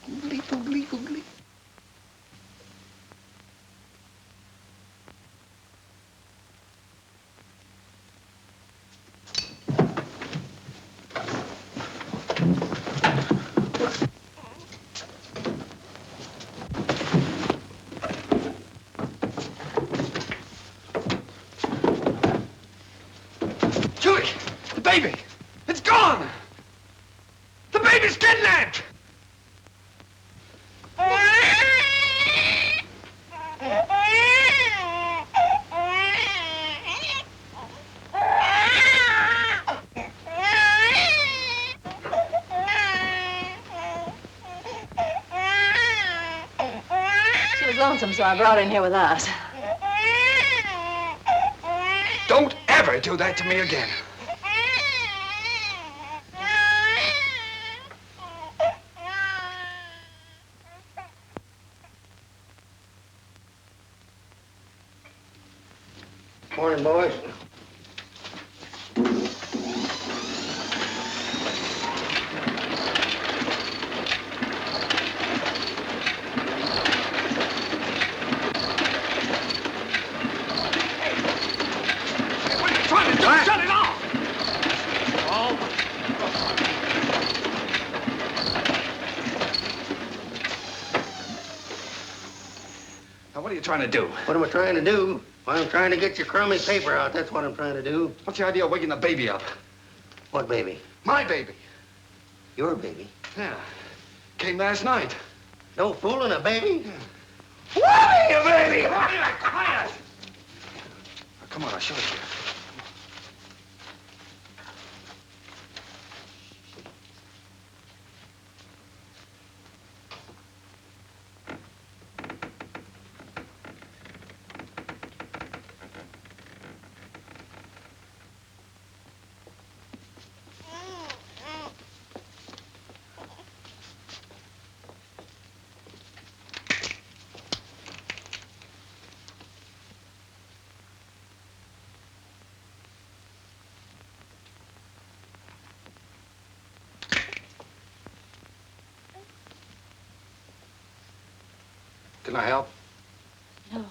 Googly, googly, googly. baby! It's gone! The baby's kidnapped! She was lonesome, so I brought her in here with us. Don't ever do that to me again. Morning, boys. Shut it off! Now, what are you trying to do? What am I trying to do? Well, I'm trying to get your crummy paper out. That's what I'm trying to do. What's the idea of waking the baby up? What baby? My baby. Your baby? Yeah. Came last night. No fooling, a baby? What are you, baby? Quiet! Now, come on, I'll show it to you. Can I help? No.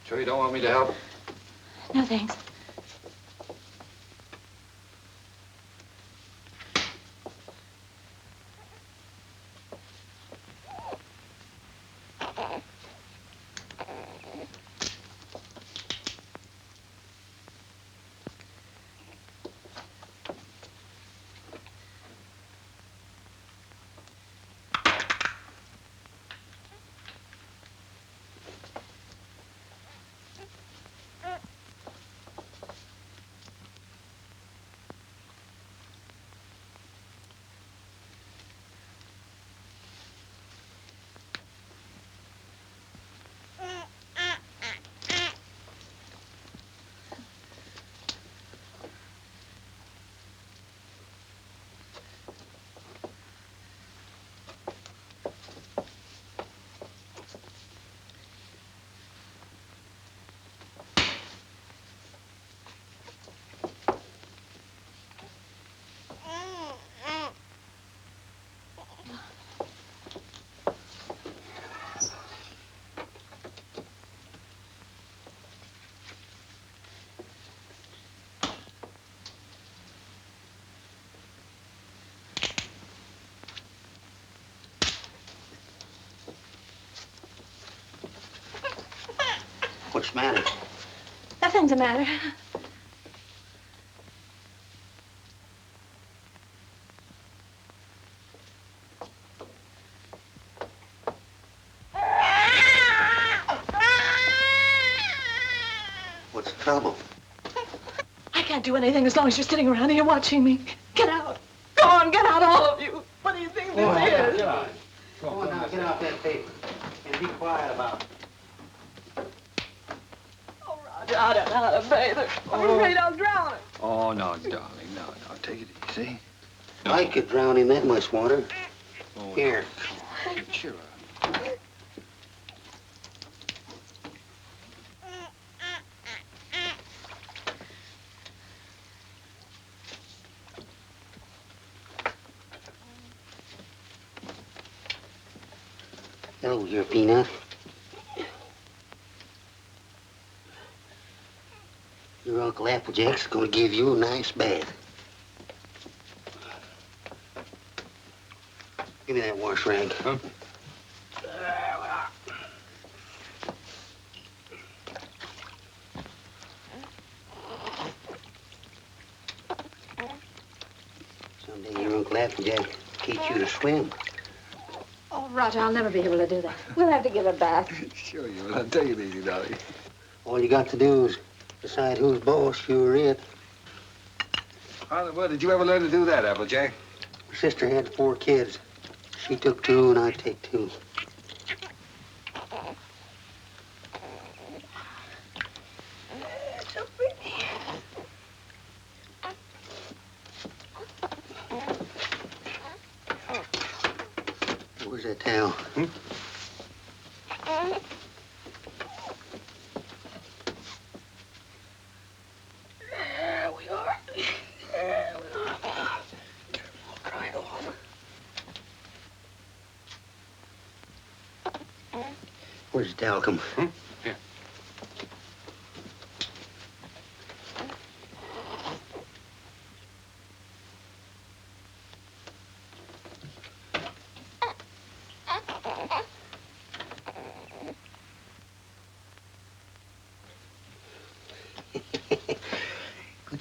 Sure you don't want me to help? No, thanks. What's the matter? Nothing's the matter. What's the trouble? I can't do anything as long as you're sitting around here watching me. Get out. Go on, get out, all of you. What do you think this is? Get out. Go on now, get out that paper. And be quiet about it. I don't know how to bathe her. I'm afraid I'll drown her. Oh, no, darling, no. Take it easy. I could drown in that much water. Oh, Here. No. Cheer up. Hello, your Peanut. Your Uncle Applejack's gonna give you a nice bath. Give me that wash rag. Huh? Someday your Uncle Applejack teach you to swim. Oh, Roger, I'll never be able to do that. We'll have to give a bath. Sure you will. I'll take it easy, darling. All you got to do is decide who's boss, you or it. How in the world did you ever learn to do that, Applejack? My sister had 4 kids. She took 2 and I take 2. So pretty. Where's that towel? There we are. There we are. Dry it off. Where's the towel come? Here.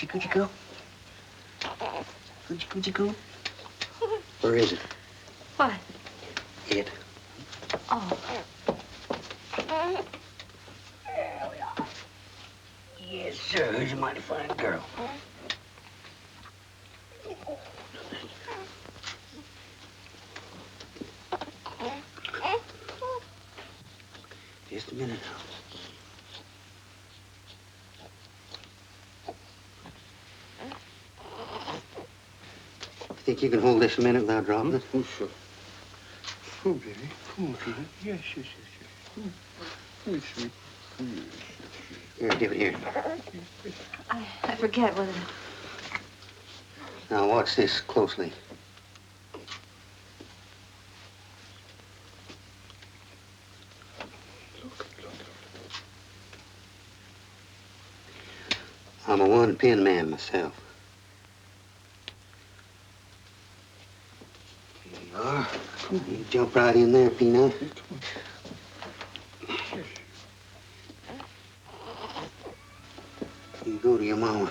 Coochie coo. Coochie coo. Where is it? What? It. Oh. There we are. Yes, sir. Who's a mighty fine girl. Just a minute now. Think you can hold this a minute without dropping it? Oh, sure. Oh, baby. Come on, baby. Yes, yes, yes, yes. Oh, sweet. Here, give it here. I forget whether... Now, watch this closely. I'm a one-pin man myself. Here you are. You jump right in there, Peanut. You go to your mama.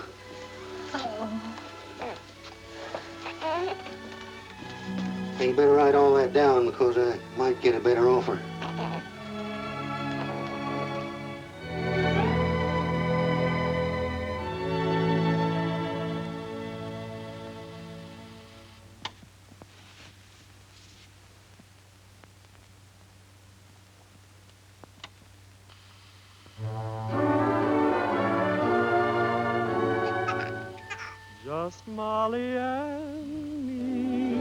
Hey, you better write all that down because I might get a better offer. Just Molly and me,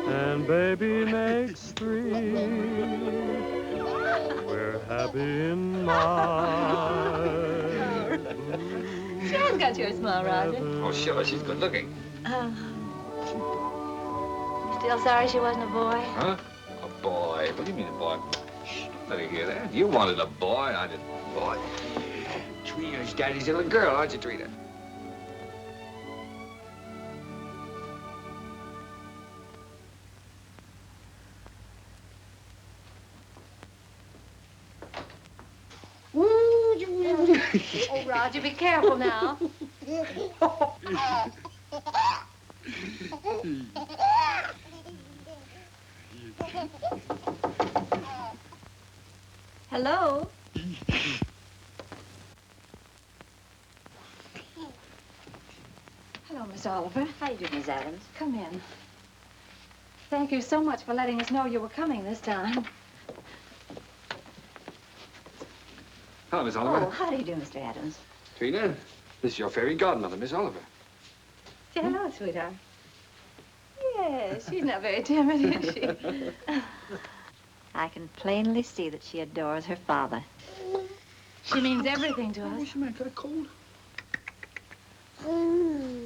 and baby makes 3. We're happy in my She has got your smile, Roger. Oh, sure. She's good looking. Still sorry she wasn't a boy? Huh? A boy? What do you mean a boy? Shh, let her hear that. You wanted a boy. I didn't. Boy. Trina's daddy's little girl, aren't you, Trina? Oh, Roger, be careful now. Hello? Hello, Miss Oliver. How you doing, Miss Adams? Come in. Thank you so much for letting us know you were coming this time. Hello, Miss Oliver. Oh, how do you do, Mr. Adams? Trina, this is your fairy godmother, Miss Oliver. Say hello, sweetheart. Yes, she's not very timid, is she? I can plainly see that she adores her father. She means everything to us. What's the matter? Got a cold?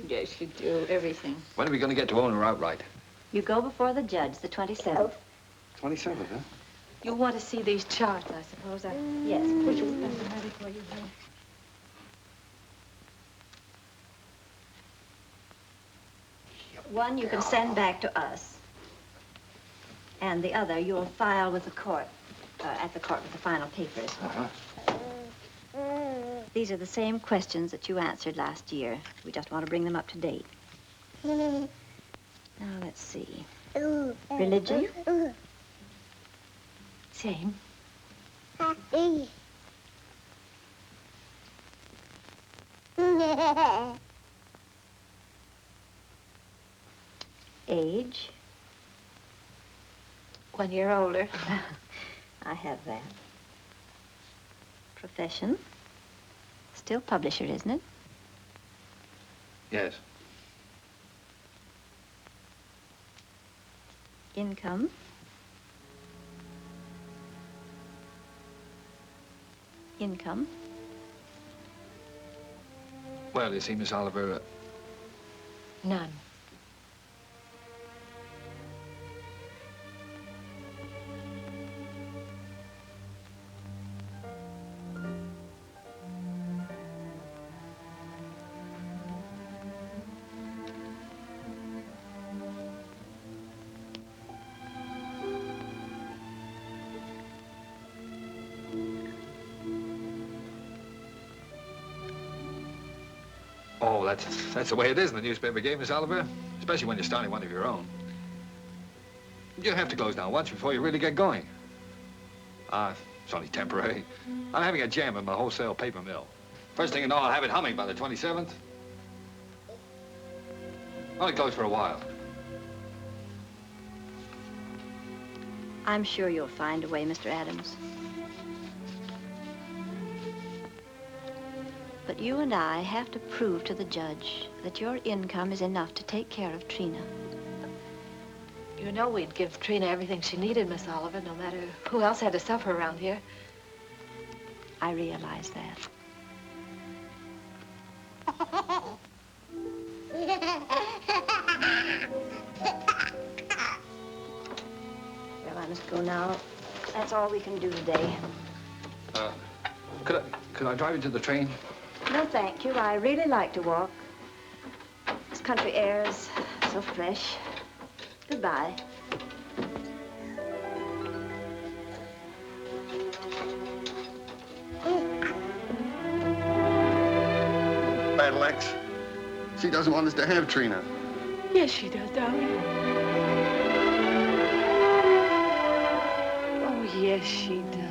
Yes, you do. Everything. When are we going to get to own her outright? You go before the judge, the 27th. 27th, huh? You want to see these charts, I suppose. Yes, Which please. is ready for you here. One you can send back to us. And the other you'll file with the court, at the court with the final papers. These are the same questions that you answered last year. We just want to bring them up to date. Now, let's see. Religion? Same. Age? 1 year older. I have that. Profession? Still publisher, isn't it? Yes. Income? Income? Well, you see, Miss Oliver, None. oh, that's the way it is in the newspaper game, Miss Oliver, especially when you're starting one of your own. You have to close down once before you really get going. It's only temporary. I'm having a jam in my wholesale paper mill. First thing you know, I'll have it humming by the 27th. Only closed for a while. I'm sure you'll find a way, Mr. Adams. But you and I have to prove to the judge that your income is enough to take care of Trina. You know we'd give Trina everything she needed, Miss Oliver, no matter who else had to suffer around here. I realize that. Well, I must go now. That's all we can do today. Could I drive you to the train? No, thank you. I really like to walk. This country air is so fresh. Goodbye. Battle Axe. She doesn't want us to have Trina. Yes, she does, darling. Oh, yes, she does.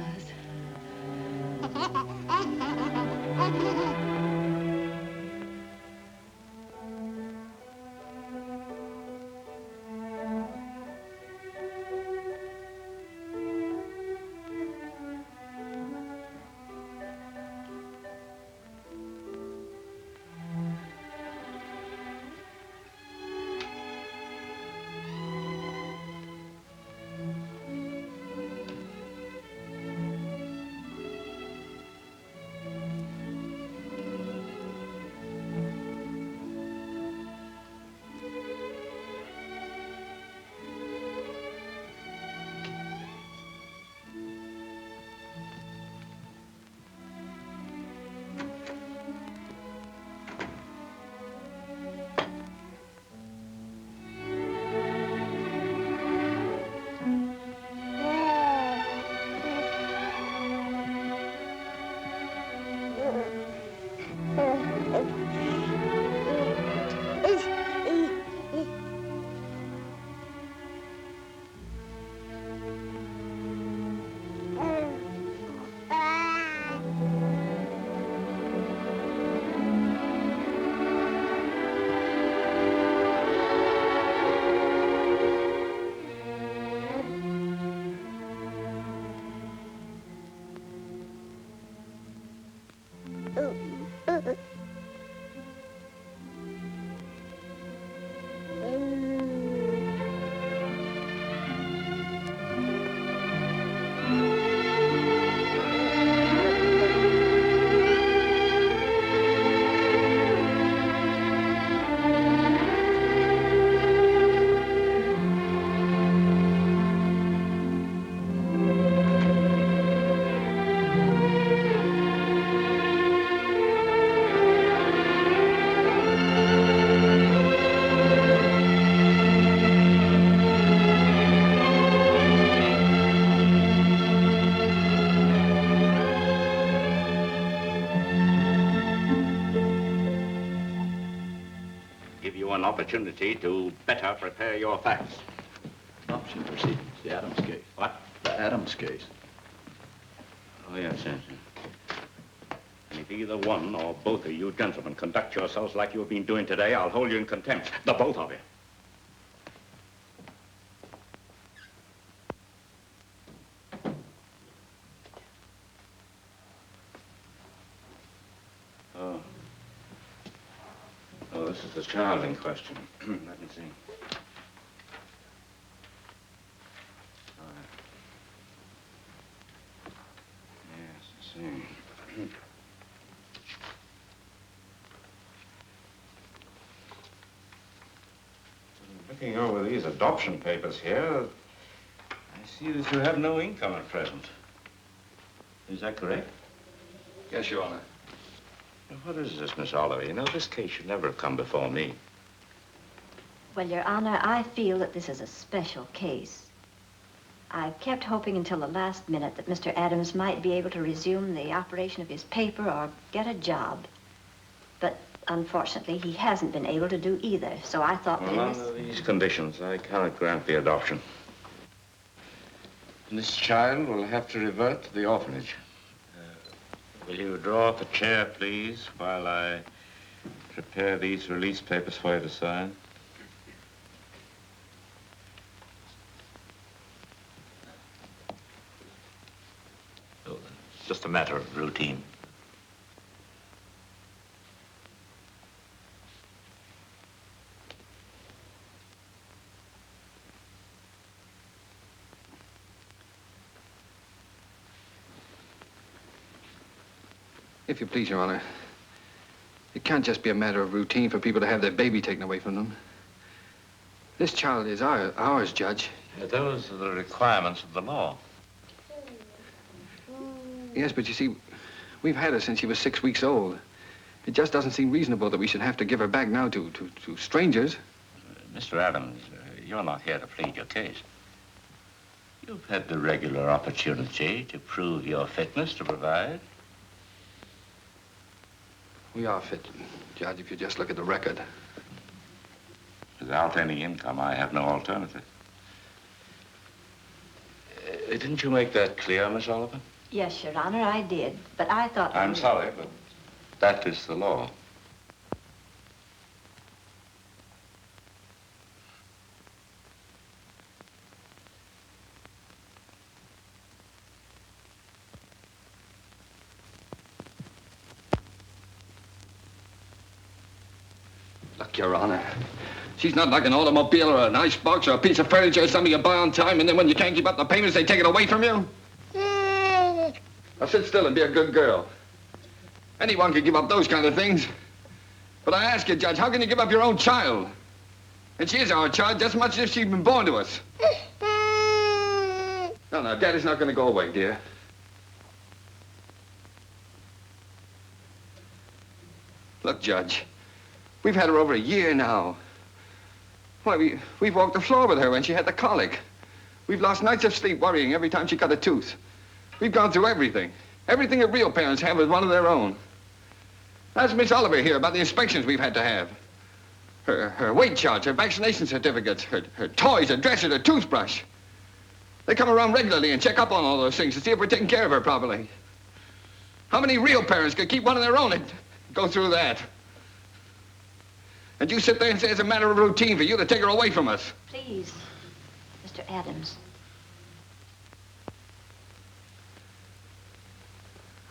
you an opportunity to better prepare your facts. Adoption proceedings, the Adams case. What? The Adams case. Oh, yes, yes. And if either one or both of you gentlemen conduct yourselves like you have been doing today, I'll hold you in contempt. The both of you. Oh. Oh, this is the child in question. Let me see. Looking over these adoption papers here, I see that you have no income at present. Is that correct? Yes, Your Honor. Now, what is this, Miss Oliver? You know, this case should never have come before me. Well, Your Honor, I feel that this is a special case. I've kept hoping until the last minute that Mr. Adams might be able to resume the operation of his paper or get a job. But unfortunately, he hasn't been able to do either. So I thought Well, under these conditions, I cannot grant the adoption. And this child will have to revert to the orphanage. Will you draw up a chair, please, while I prepare these release papers for you to sign? It's just a matter of routine. If you please, Your Honor, it can't just be a matter of routine for people to have their baby taken away from them. This child is ours, Judge. Those are the requirements of the law. Yes, but you see, we've had her since she was 6 weeks old. It just doesn't seem reasonable that we should have to give her back now to strangers. Mr. Adams, you're not here to plead your case. You've had the regular opportunity to prove your fitness to provide. We are fit, Judge, if you just look at the record. Without any income, I have no alternative. Didn't you make that clear, Miss Oliver? Yes, Your Honor, I did. But I thought... I'm sorry, but that is the law. Look, Your Honor, she's not like an automobile or an icebox or a piece of furniture or something you buy on time, and then when you can't keep up the payments, they take it away from you. Now sit still and be a good girl. Anyone can give up those kind of things. But I ask you, Judge, how can you give up your own child? And she is our child just as much as if she'd been born to us. No, Daddy's not going to go away, dear. Look, Judge, we've had her over a year now. Why, we've walked the floor with her when she had the colic. We've lost nights of sleep worrying every time she cut a tooth. We've gone through everything. Everything that real parents have with one of their own. Ask Miss Oliver here about the inspections we've had to have. Her weight charts, her vaccination certificates, her toys, her dresser, her toothbrush. They come around regularly and check up on all those things to see if we're taking care of her properly. How many real parents could keep one of their own and go through that? And you sit there and say it's a matter of routine for you to take her away from us. Please, Mr. Adams.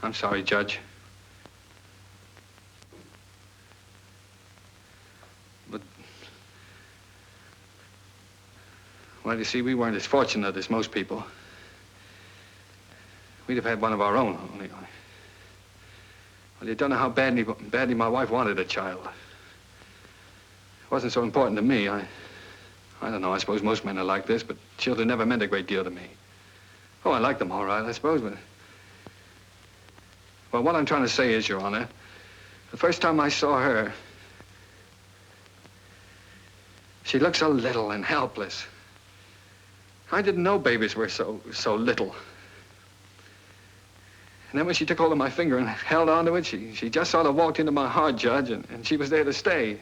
I'm sorry, Judge. But, well, you see, we weren't as fortunate as most people. We'd have had one of our own, only. Well, you don't know how badly my wife wanted a child. It wasn't so important to me. I don't know, I suppose most men are like this, but children never meant a great deal to me. Oh, I like them all right, I suppose, but... Well, what I'm trying to say is, Your Honor, the first time I saw her, she looked so little and helpless. I didn't know babies were so little. And then when she took hold of my finger and held onto it, she just sort of walked into my heart, Judge, and she was there to stay.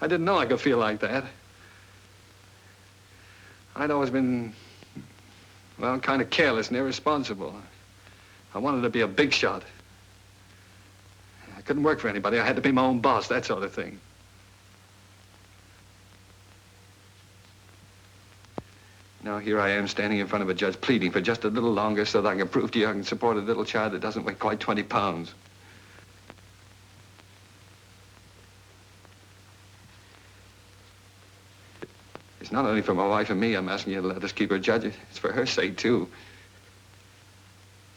I didn't know I could feel like that. I'd always been, well, kind of careless and irresponsible. I wanted to be a big shot. I couldn't work for anybody. I had to be my own boss, that sort of thing. Now here I am standing in front of a judge pleading for just a little longer so that I can prove to you I can support a little child that doesn't weigh quite 20 pounds. It's not only for my wife and me I'm asking you to let us keep her judge. It's for her sake, too.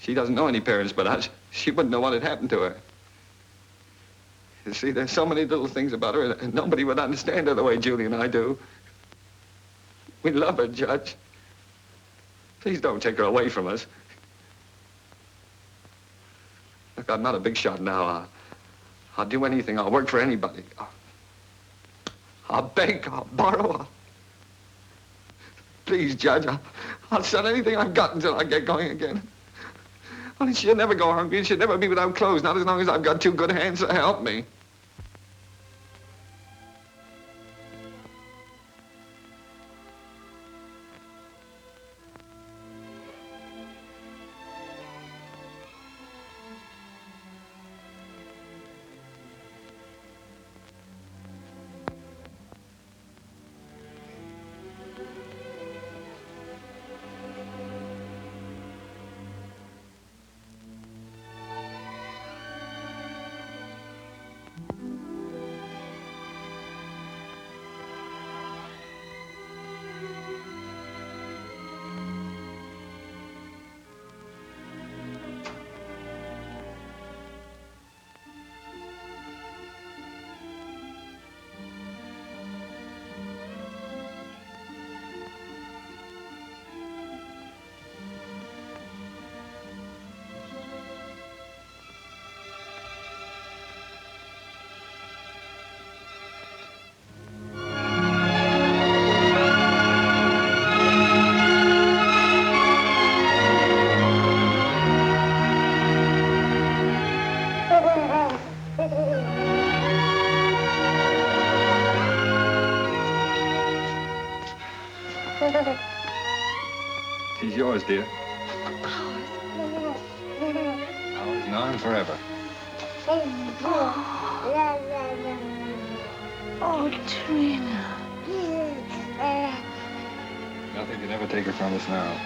She doesn't know any parents but us. She wouldn't know what had happened to her. You see, there's so many little things about her that nobody would understand her the way Julie and I do. We love her, Judge. Please don't take her away from us. Look, I'm not a big shot now. I'll do anything. I'll work for anybody. I'll beg. I'll borrow. Please, Judge, I'll sell anything I've got until I get going again. Only she'll never go hungry and she'll never be without clothes, not as long as I've got two good hands to help me. She's yours, dear. Ours now and forever. Oh, Trina. Nothing can ever take her from us now.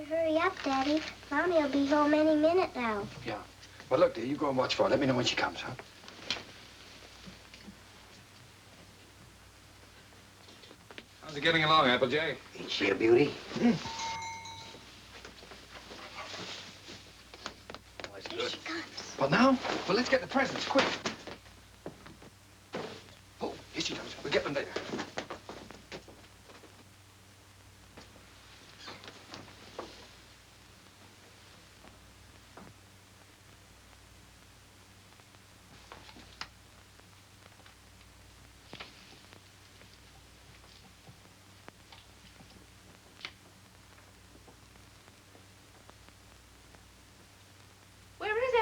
Hurry up, Daddy. Mommy will be home any minute now. Yeah. Well, look, dear, you go and watch for her. Let me know when she comes, huh? How's it getting along, Applejack? Ain't she a beauty? Mm. Here she comes. Well, now? Well, let's get the presents, quick. Oh, here she comes. We'll get them later.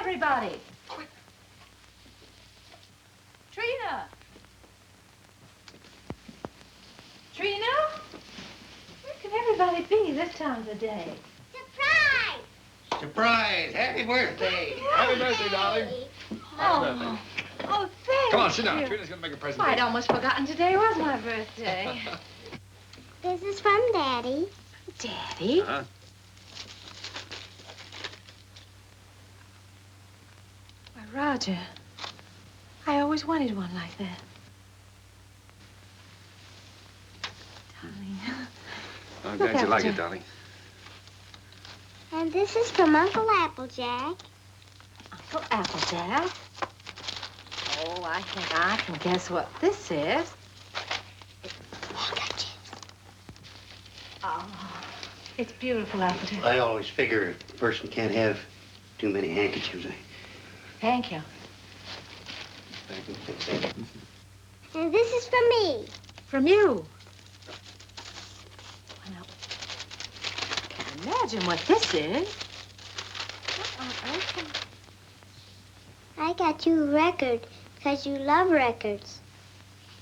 Everybody. Quick. Trina. Trina? Where can everybody be this time of the day? Surprise! Surprise! Happy birthday! Happy birthday, darling. Happy birthday. Oh, thank Come on, sit down. you. Trina's gonna make a present. Why, I'd almost forgotten today was my birthday. This is from Daddy. Daddy? Uh-huh. Roger, I always wanted one like that. Darling. I'm glad you like it, darling. And this is from Uncle Applejack. Uncle Applejack? Oh, I think I can guess what this is. It's beautiful, Applejack. I always figure a person can't have too many handkerchiefs. Thank you. And this is from me. From you. Well, now, I can't imagine what this is. I got you a record because you love records.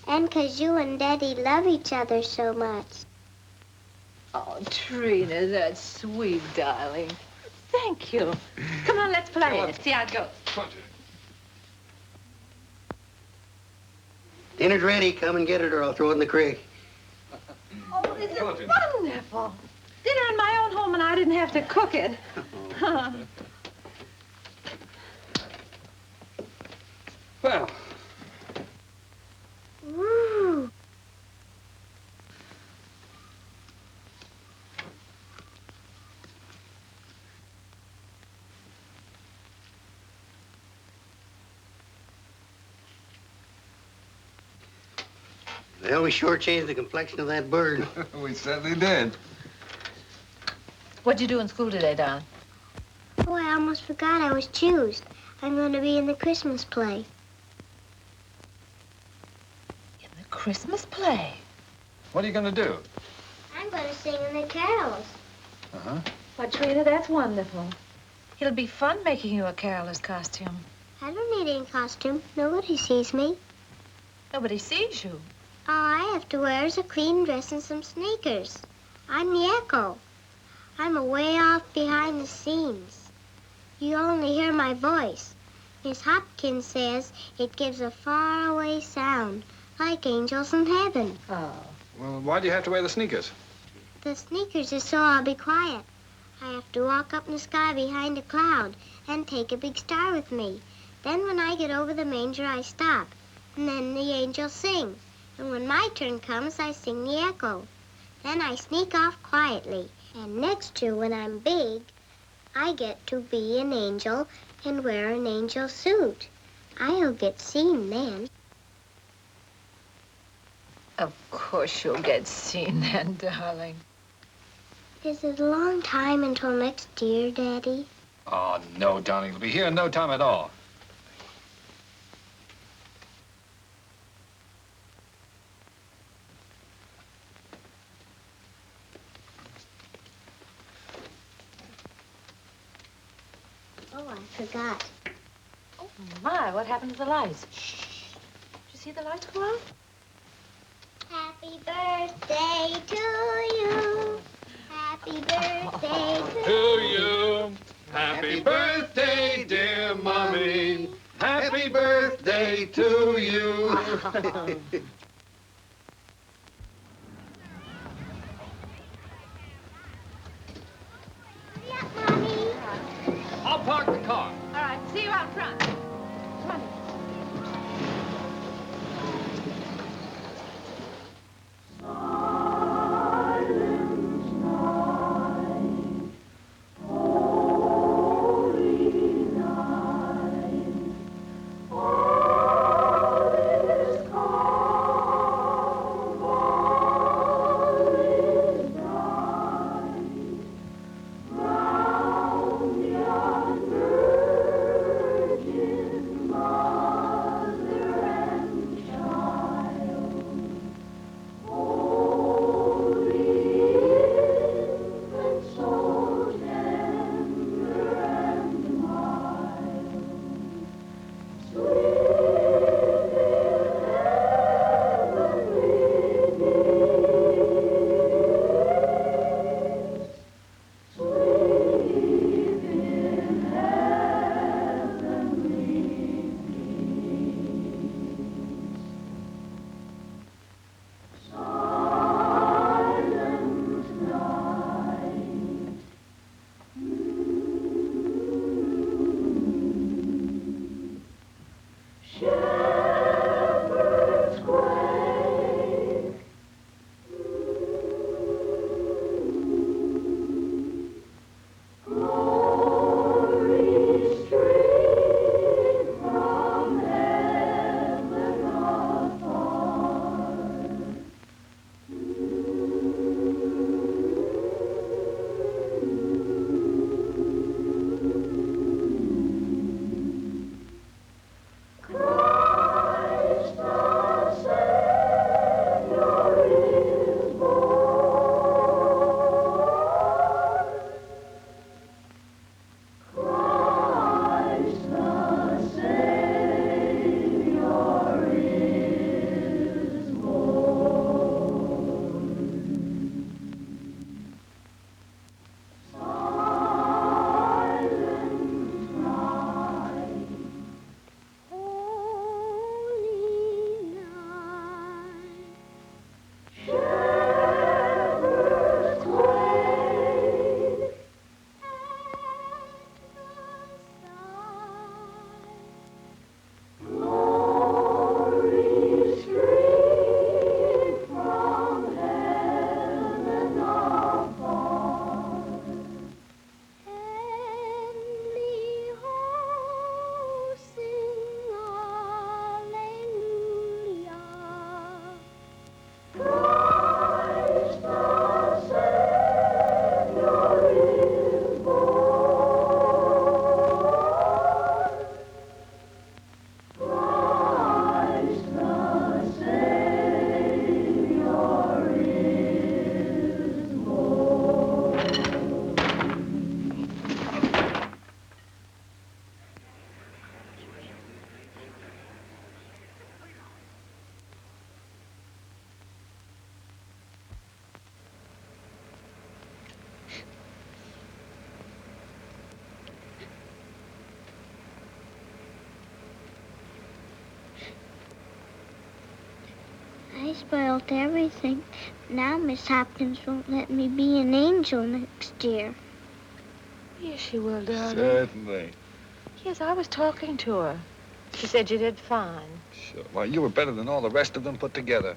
And because you and Daddy love each other so much. Oh, Trina, that's sweet, darling. Thank you. Come on, let's play it. See how it goes. Dinner's ready. Come and get it or I'll throw it in the creek. Oh, this is wonderful. Dinner in my own home and I didn't have to cook it. Well. Woo. Well, we sure changed the complexion of that bird. We certainly did. What'd you do in school today, darling? Oh, I almost forgot I was choosed. I'm going to be in the Christmas play. In the Christmas play? What are you going to do? I'm going to sing in the carols. Uh-huh. Why, Trina, that's wonderful. It'll be fun making you a caroler's costume. I don't need any costume. Nobody sees me. Nobody sees you. All I have to wear is a clean dress and some sneakers. I'm the echo. I'm away off behind the scenes. You only hear my voice. Miss Hopkins says it gives a faraway sound, like angels in heaven. Oh. Well, why do you have to wear the sneakers? The sneakers is so I'll be quiet. I have to walk up in the sky behind a cloud and take a big star with me. Then when I get over the manger, I stop. And then the angels sing. And when my turn comes, I sing the echo. Then I sneak off quietly. And next year, when I'm big, I get to be an angel and wear an angel suit. I'll get seen then. Of course you'll get seen then, darling. Is it a long time until next year, Daddy? Oh, no, darling. It'll be here in no time at all. Oh, I forgot. Oh, my, what happened to the lights? Shh. Did you see the lights go out? Happy birthday to you. Happy birthday To you. Happy birthday, dear Mommy. Happy birthday to you. I'll park the car. All right, see you out front. Come on. Round the I spoiled everything. Now Miss Hopkins won't let me be an angel next year. Yes, she will, darling. Certainly. Yes, I was talking to her. She said you did fine. Sure. Why, you were better than all the rest of them put together.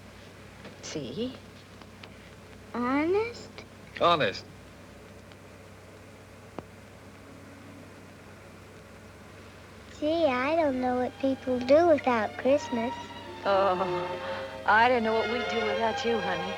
See? Honest? Honest. Gee, I don't know what people do without Christmas. Oh, I don't know what we'd do without you, honey.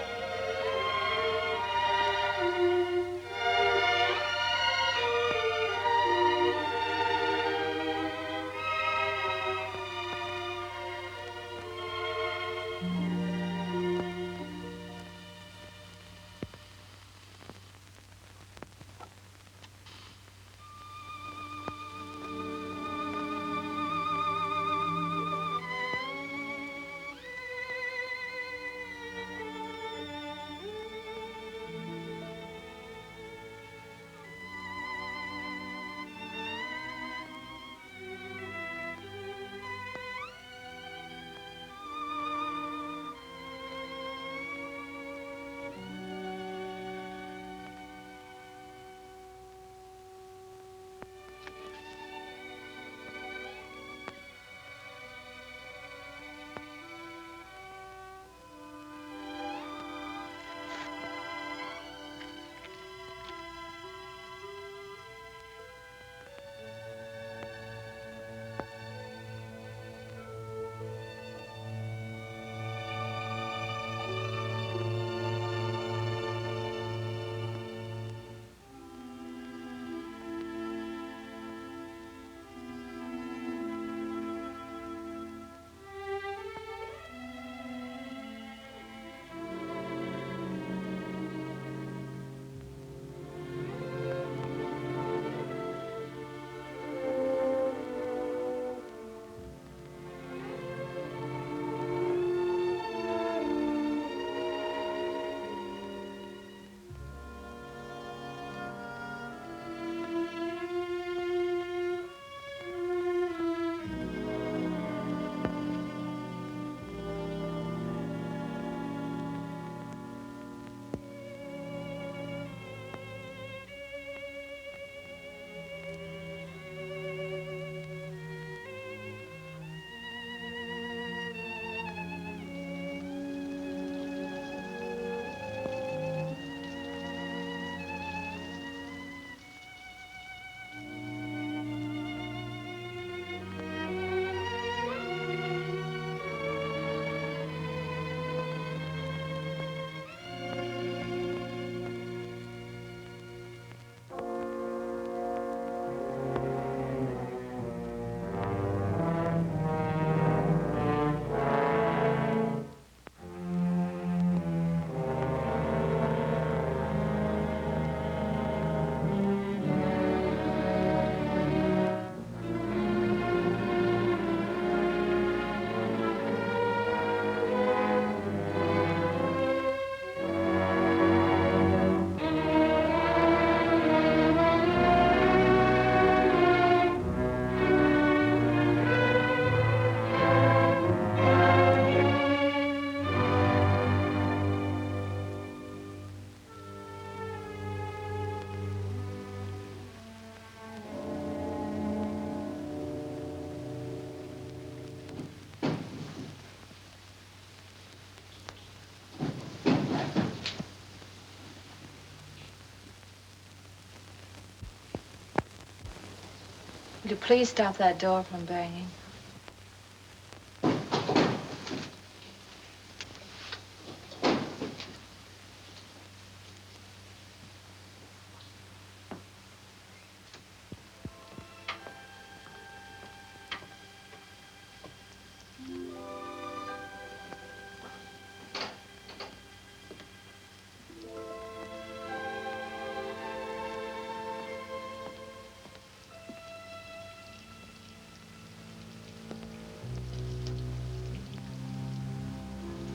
Would you please stop that door from banging?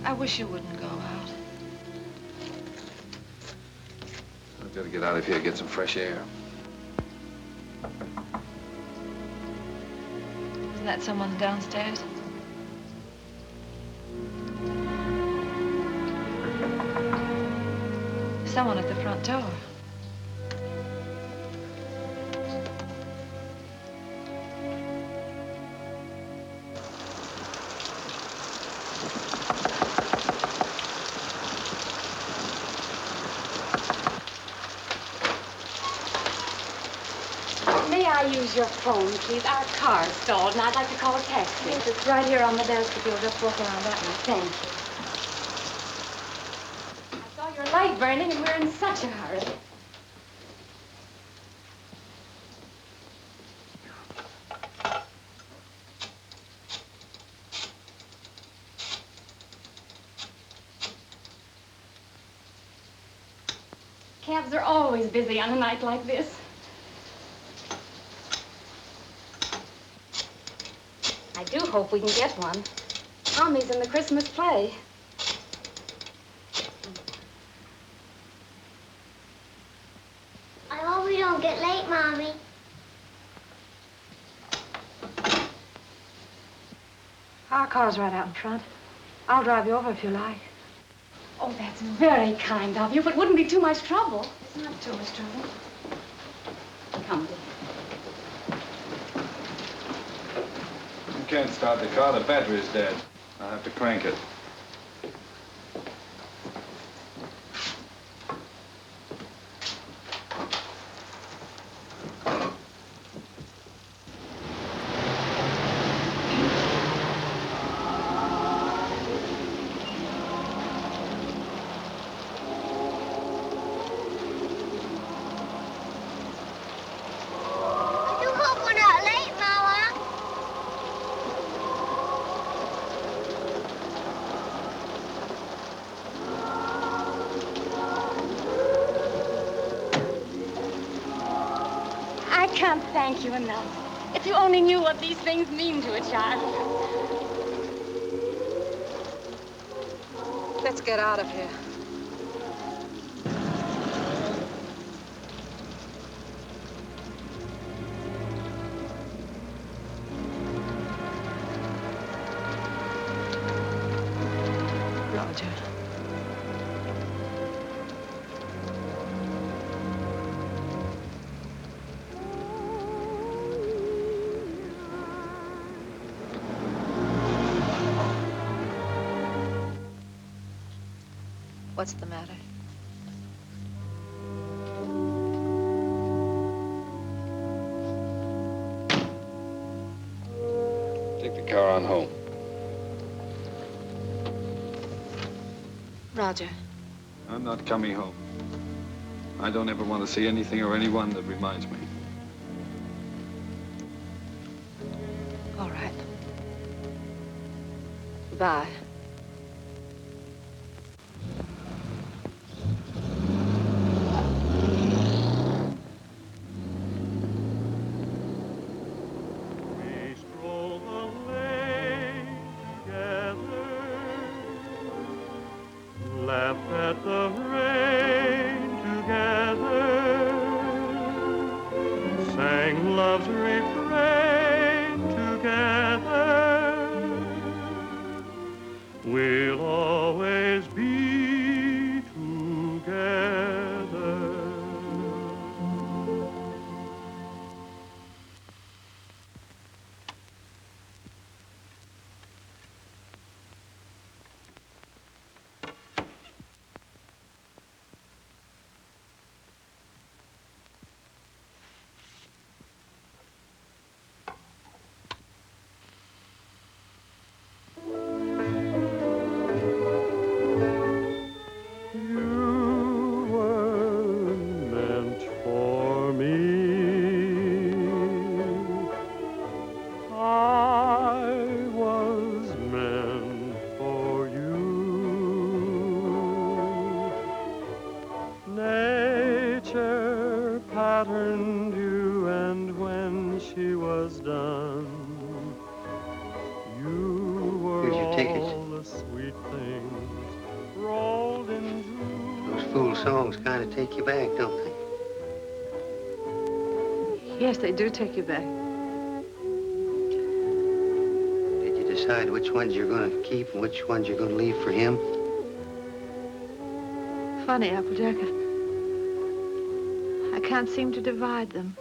I wish you wouldn't go out. I've got to get out of here and get some fresh air. Isn't that someone downstairs? Someone at the front door. May I use your phone, please? Our car's stalled, and I'd like to call a taxi. Yes, it's right here on the desk if you'll just walk around that way. Thank you. I saw your light burning, and we're in such a hurry. Cabs are always busy on a night like this. I do hope we can get one. Tommy's in the Christmas play. I hope we don't get late, Mommy. Our car's right out in front. I'll drive you over if you like. Oh, that's very kind of you, but wouldn't be too much trouble. It's not too much trouble. Come, dear. You can't start the car. The battery's dead. I'll have to crank it. I do hope we're not late, Mama. I can't thank you enough. If you only knew what these things mean to a child. Let's get out of here. Roger. What's the matter? Take the car on home. Roger. I'm not coming home. I don't ever want to see anything or anyone that reminds me. All right. Bye. We stroll the lane together, laugh at the rain together, sang love's refrain together. We'll always be together. You were meant for me. I was meant for you. Nature patterned you, and when she was done, you were Here's your ticket. all the sweet things rolled into. Those fool songs kind of take you back, don't they? Yes, they do take you back. Did you decide which ones you're going to keep and which ones you're going to leave for him? Funny, Applejack. I can't seem to divide them.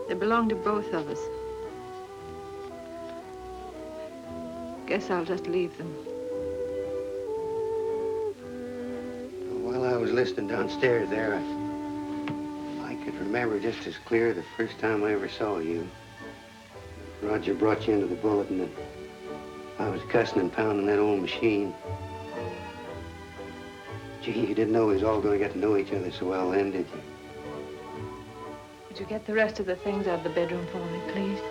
They belong to both of us. Guess I'll just leave them. While I was listening downstairs there, I could remember just as clear the first time I ever saw you. Roger brought you into the bulletin and I was cussing and pounding that old machine. Gee, you didn't know we was all going to get to know each other so well then, did you? Would you get the rest of the things out of the bedroom for me, please?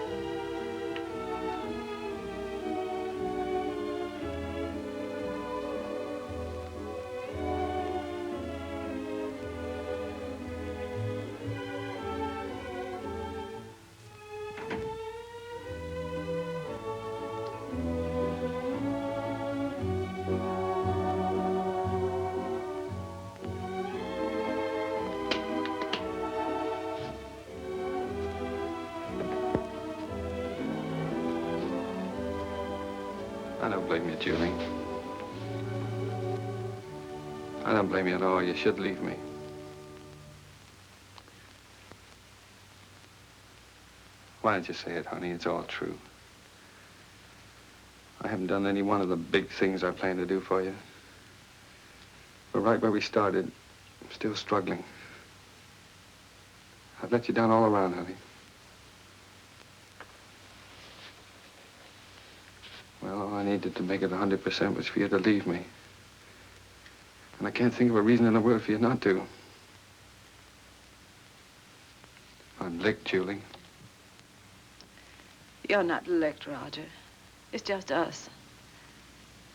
I don't blame you, Julie. I don't blame you at all. You should leave me. Why don't you say it, honey? It's all true. I haven't done any one of the big things I planned to do for you. But right where we started, I'm still struggling. I've let you down all around, honey. Well, all I needed to make it 100% was for you to leave me. And I can't think of a reason in the world for you not to. I'm licked, Julie. You're not licked, Roger. It's just us.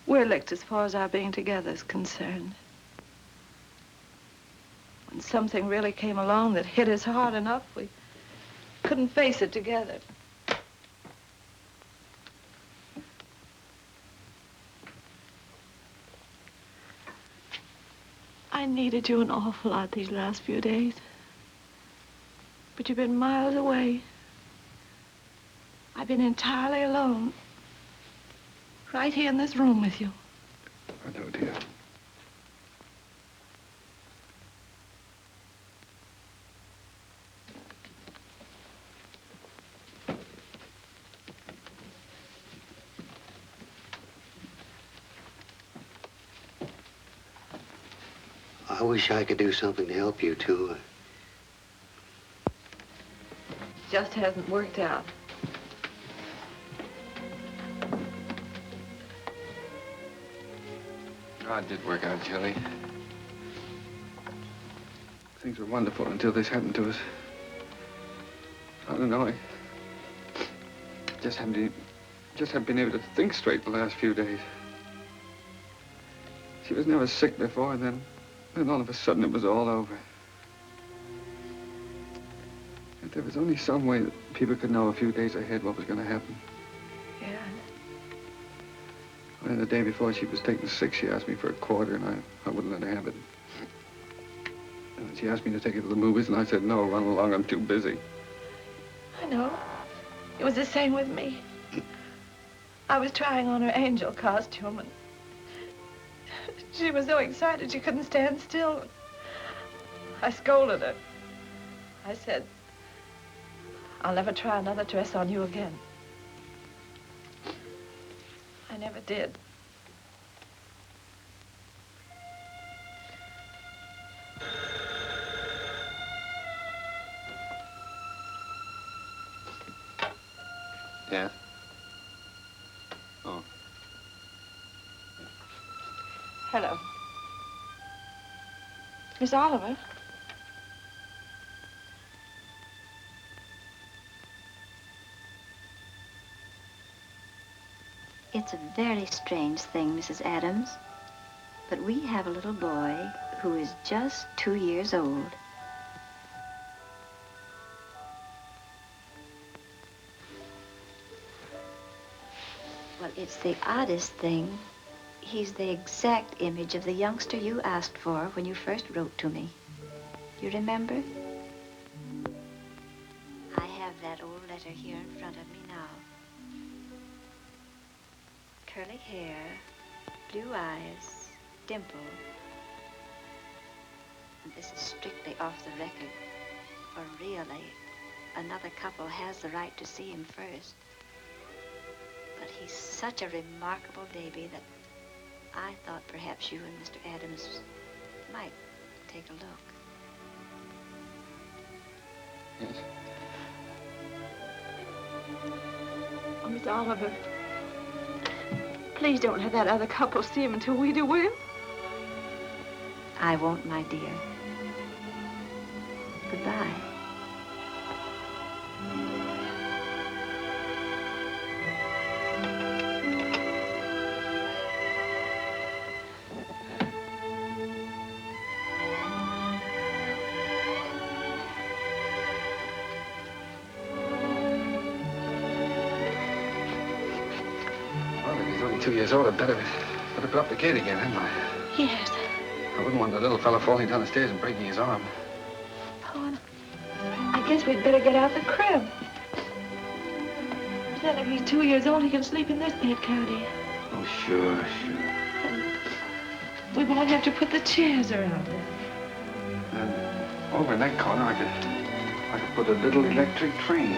We're licked as far as our being together is concerned. When something really came along that hit us hard enough, we couldn't face it together. I needed you an awful lot these last few days. But you've been miles away. I've been entirely alone. Right here in this room with you. I know, dear. I wish I could do something to help you, too. Just hasn't worked out. Oh, it did work out, Julie. Things were wonderful until this happened to us. I don't know, I just haven't been able to think straight the last few days. She was never sick before, and then all of a sudden it was all over. If there was only some way that people could know a few days ahead what was going to happen. Yeah. And the day before she was taken sick, she asked me for a quarter, and I wouldn't let her have it. And she asked me to take her to the movies, and I said, no, run along, I'm too busy. I know. It was the same with me. I was trying on her angel costume, and she was so excited she couldn't stand still. I scolded her. I said, I'll never try another dress on you again. I never did. Yeah? Oh. Hello. Miss Oliver? It's a very strange thing, Mrs. Adams, but we have a little boy who is just 2 years old. Well, it's the oddest thing. He's the exact image of the youngster you asked for when you first wrote to me. You remember? I have that old letter here in front of me now. Curly hair, blue eyes, dimple. And this is strictly off the record. For really, another couple has the right to see him first. But he's such a remarkable baby that I thought perhaps you and Mr. Adams might take a look. Yes. Oh, Miss Oliver, please don't let that other couple see him until we do, will you? I won't, my dear. Goodbye. Well, if he's only 2 years old, I'd better put up the gate again, hadn't I? Yes. I wouldn't want the little fellow falling down the stairs and breaking his arm. Oh, I guess we'd better get out the crib. Then if he's 2 years old, he can sleep in this bed, can't he? Oh, sure. We won't have to put the chairs around it. And over in that corner, I could put a little electric train.